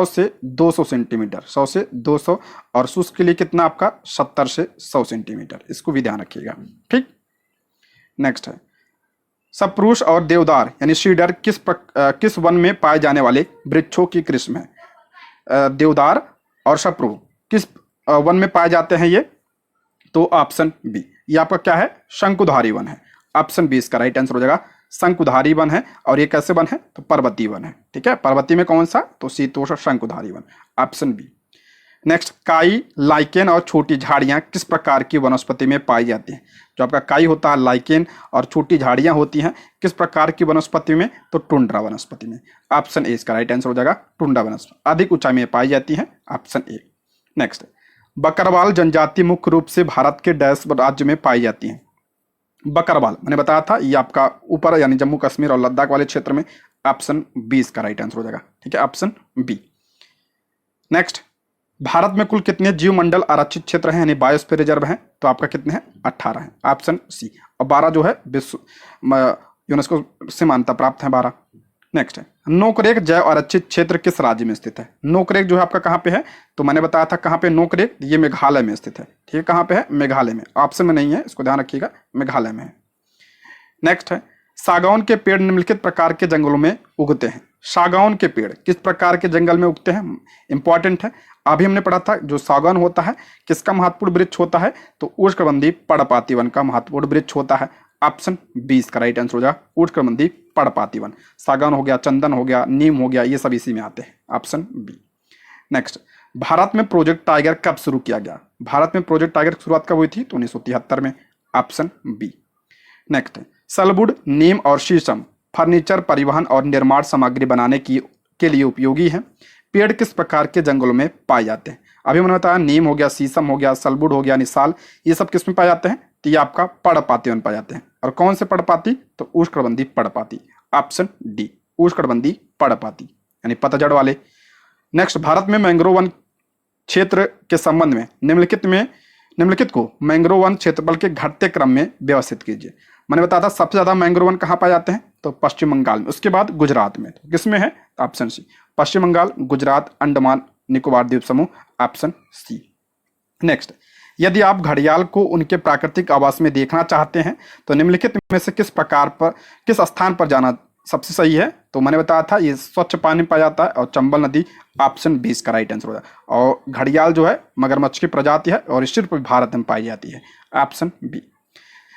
से 200 सेंटीमीटर, 100 से 200। और शुष्क के लिए कितना आपका? 70 से 100 सेंटीमीटर। इसको भी ध्यान रखिएगा, ठीक। नेक्स्ट है, सप्रूस और देवदार यानी सीडर किस वन में पाए जाने वाले वृक्षों की किस्म है? देवदार और सप्रू किस वन में पाए जाते हैं ये? तो ऑप्शन बी, ये आपका क्या है? शंकुधारी वन है। ऑप्शन बी इसका राइट आंसर हो जाएगा, शंकुधारी वन है। और ये कैसे वन है? तो पर्वतीय वन है, ठीक है, पर्वतीय में कौन सा? तो शीतोष्ण शंकुधारी वन, ऑप्शन बी। नेक्स्ट, काई, लाइकेन और छोटी झाड़ियां किस प्रकार की वनस्पति में पाई जाती हैं? जो आपका काई होता है, लाइकेन और छोटी झाड़ियां होती हैं, किस प्रकार की वनस्पति में? तो टुंड्रा वनस्पति में। ऑप्शन ए इसका राइट आंसर हो जाएगा, टुंड्रा वनस्पति अधिक ऊंचाई में पाई जाती है, ऑप्शन ए। नेक्स्ट, बकरवाल जनजाति मुख्य रूप से भारत के डैश राज्य में पाई जाती है? बकरवाल मैंने बताया था, ये आपका ऊपर यानी जम्मू कश्मीर और लद्दाख वाले क्षेत्र में। ऑप्शन बी इसका राइट आंसर हो जाएगा, ठीक है, ऑप्शन बी। नेक्स्ट, भारत में कुल कितने जीव मंडल आरक्षित क्षेत्र हैं यानी बायोस्फीयर रिजर्व हैं? तो आपका कितने हैं? 18 हैं, ऑप्शन सी। और 12 जो है विश्व यूनेस्को से मान्यता प्राप्त है, 12। नेक्स्ट है, नोकरेक जैव आरक्षित क्षेत्र किस राज्य में स्थित है? नोकरेक जो है आपका कहाँ पे है? तो मैंने बताया था कहाँ पे नोकरेक, ये मेघालय में स्थित है, ठीक है, कहाँ पे है? मेघालय में, ऑप्शन में नहीं है, इसको ध्यान रखिएगा, मेघालय में है। नेक्स्ट है, सागौन के पेड़ निम्नलिखित प्रकार के जंगलों में उगते हैं? सागौन के पेड़ किस प्रकार के जंगल में उगते हैं? इंपॉर्टेंट है, अभी हमने पढ़ा था जो सागौन होता है किसका महत्वपूर्ण वृक्ष होता है? तो उष्णकटिबंधीय पर्णपाती वन का महत्वपूर्ण वृक्ष होता है। ऑप्शन बी इसका राइट आंसर हो जाएगा, उष्णकटिबंधीय पर्णपाती वन। सागौन हो गया, चंदन हो गया, नीम हो गया, ये सब इसी में आते हैं, ऑप्शन बी। नेक्स्ट, भारत में प्रोजेक्ट टाइगर कब शुरू किया गया? भारत में प्रोजेक्ट टाइगर की शुरुआत कब हुई थी? तो 1973 में, ऑप्शन बी। नेक्स्ट, सलवुड, नीम और शीशम फर्नीचर, परिवहन और निर्माण सामग्री बनाने के लिए उपयोगी है। पेड़ किस प्रकार के जंगलों में पाए जाते हैं? अभी मैंने बताया नीम हो गया, शीशम हो गया, सलवुड हो गया, निसाल, ये सब किस में पाए जाते हैं? तो ये आपका पर्णपाती वन पाए जाते हैं। और कौन से पर्णपाती? तो उष्णकटिबंधीय पर्णपाती, ऑप्शन डी, उष्णकटिबंधीय पर्णपाती यानी पतझड़ वाले। नेक्स्ट, भारत में मैंग्रोव वन क्षेत्र के संबंध में निम्नलिखित को मैंग्रोव वन क्षेत्रफल के घटते क्रम में व्यवस्थित कीजिए। मैंने बताया था सबसे ज्यादा मैंग्रोव वन कहाँ पाए जाते हैं? तो पश्चिम बंगाल में, उसके बाद गुजरात में। तो किसमें है? ऑप्शन सी, पश्चिम बंगाल, गुजरात, अंडमान निकोबार द्वीप समूह, ऑप्शन सी। नेक्स्ट, यदि आप घड़ियाल को उनके प्राकृतिक आवास में देखना चाहते हैं तो निम्नलिखित में से किस स्थान पर जाना सबसे सही है? तो मैंने बताया था ये स्वच्छ पानी में पाया जाता है और चंबल नदी, ऑप्शन 20 का राइट आंसर होगा। और घड़ियाल जो है मगरमच्छ की प्रजाति है और सिर्फ भारत में पाई जाती है, ऑप्शन बी।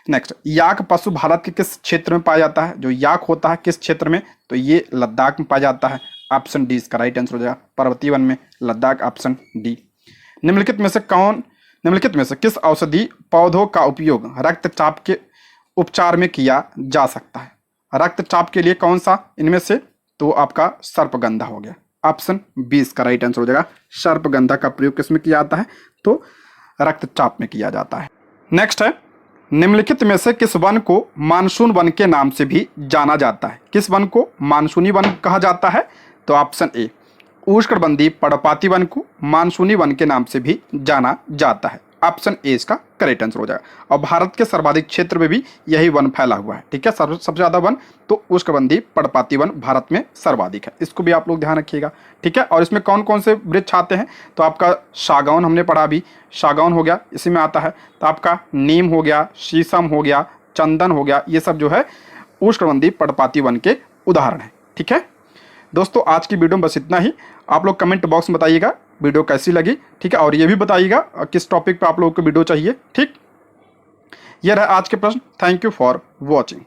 नेक्स्ट, याक पशु भारत के किस क्षेत्र में पाया जाता है? जो याक होता है किस क्षेत्र में? तो ये लद्दाख में पाया जाता है, ऑप्शन डी इसका राइट आंसर हो जाएगा, पर्वतीय वन में, लद्दाख, ऑप्शन डी। निम्नलिखित में से किस औषधि पौधों का उपयोग रक्तचाप के उपचार में किया जा सकता है? रक्तचाप के लिए कौन सा इनमें से? तो आपका सर्पगंधा हो गया, ऑप्शन 20 का राइट आंसर हो जाएगा। सर्पगंधा का प्रयोग किसमें किया जाता है? तो रक्तचाप में किया जाता है। नेक्स्ट है, निम्नलिखित में से किस वन को मानसून वन के नाम से भी जाना जाता है? किस वन को मानसूनी वन कहा जाता है? तो ऑप्शन ए, उष्णकटिबंधीय पर्णपाती वन को मानसूनी वन के नाम से भी जाना जाता है। ऑप्शन ए इसका करेक्ट आंसर हो जाएगा। और भारत के सर्वाधिक क्षेत्र में भी यही वन फैला हुआ है। ठीक है, सबसे ज़्यादा वन तो उष्णकटिबंधीय पर्णपाती वन भारत में सर्वाधिक है। इसको भी आप लोग ध्यान रखिएगा। ठीक है, और इसमें कौन कौन से वृक्ष आते हैं? तो आपका सागौन हमने पढ़ा अभी, सागौन हो गया, इसी में आता है। तो आपका नीम हो गया, शीशम हो गया, चंदन हो गया, ये सब जो है उष्णकटिबंधीय पर्णपाती वन के उदाहरण है। ठीक है दोस्तों, आज की वीडियो में बस इतना ही। आप लोग कमेंट बॉक्स में बताइएगा वीडियो कैसी लगी। ठीक है, और ये भी बताइएगा किस टॉपिक पे आप लोगों को वीडियो चाहिए। ठीक, ये रहा आज के प्रश्न। Thank you for watching.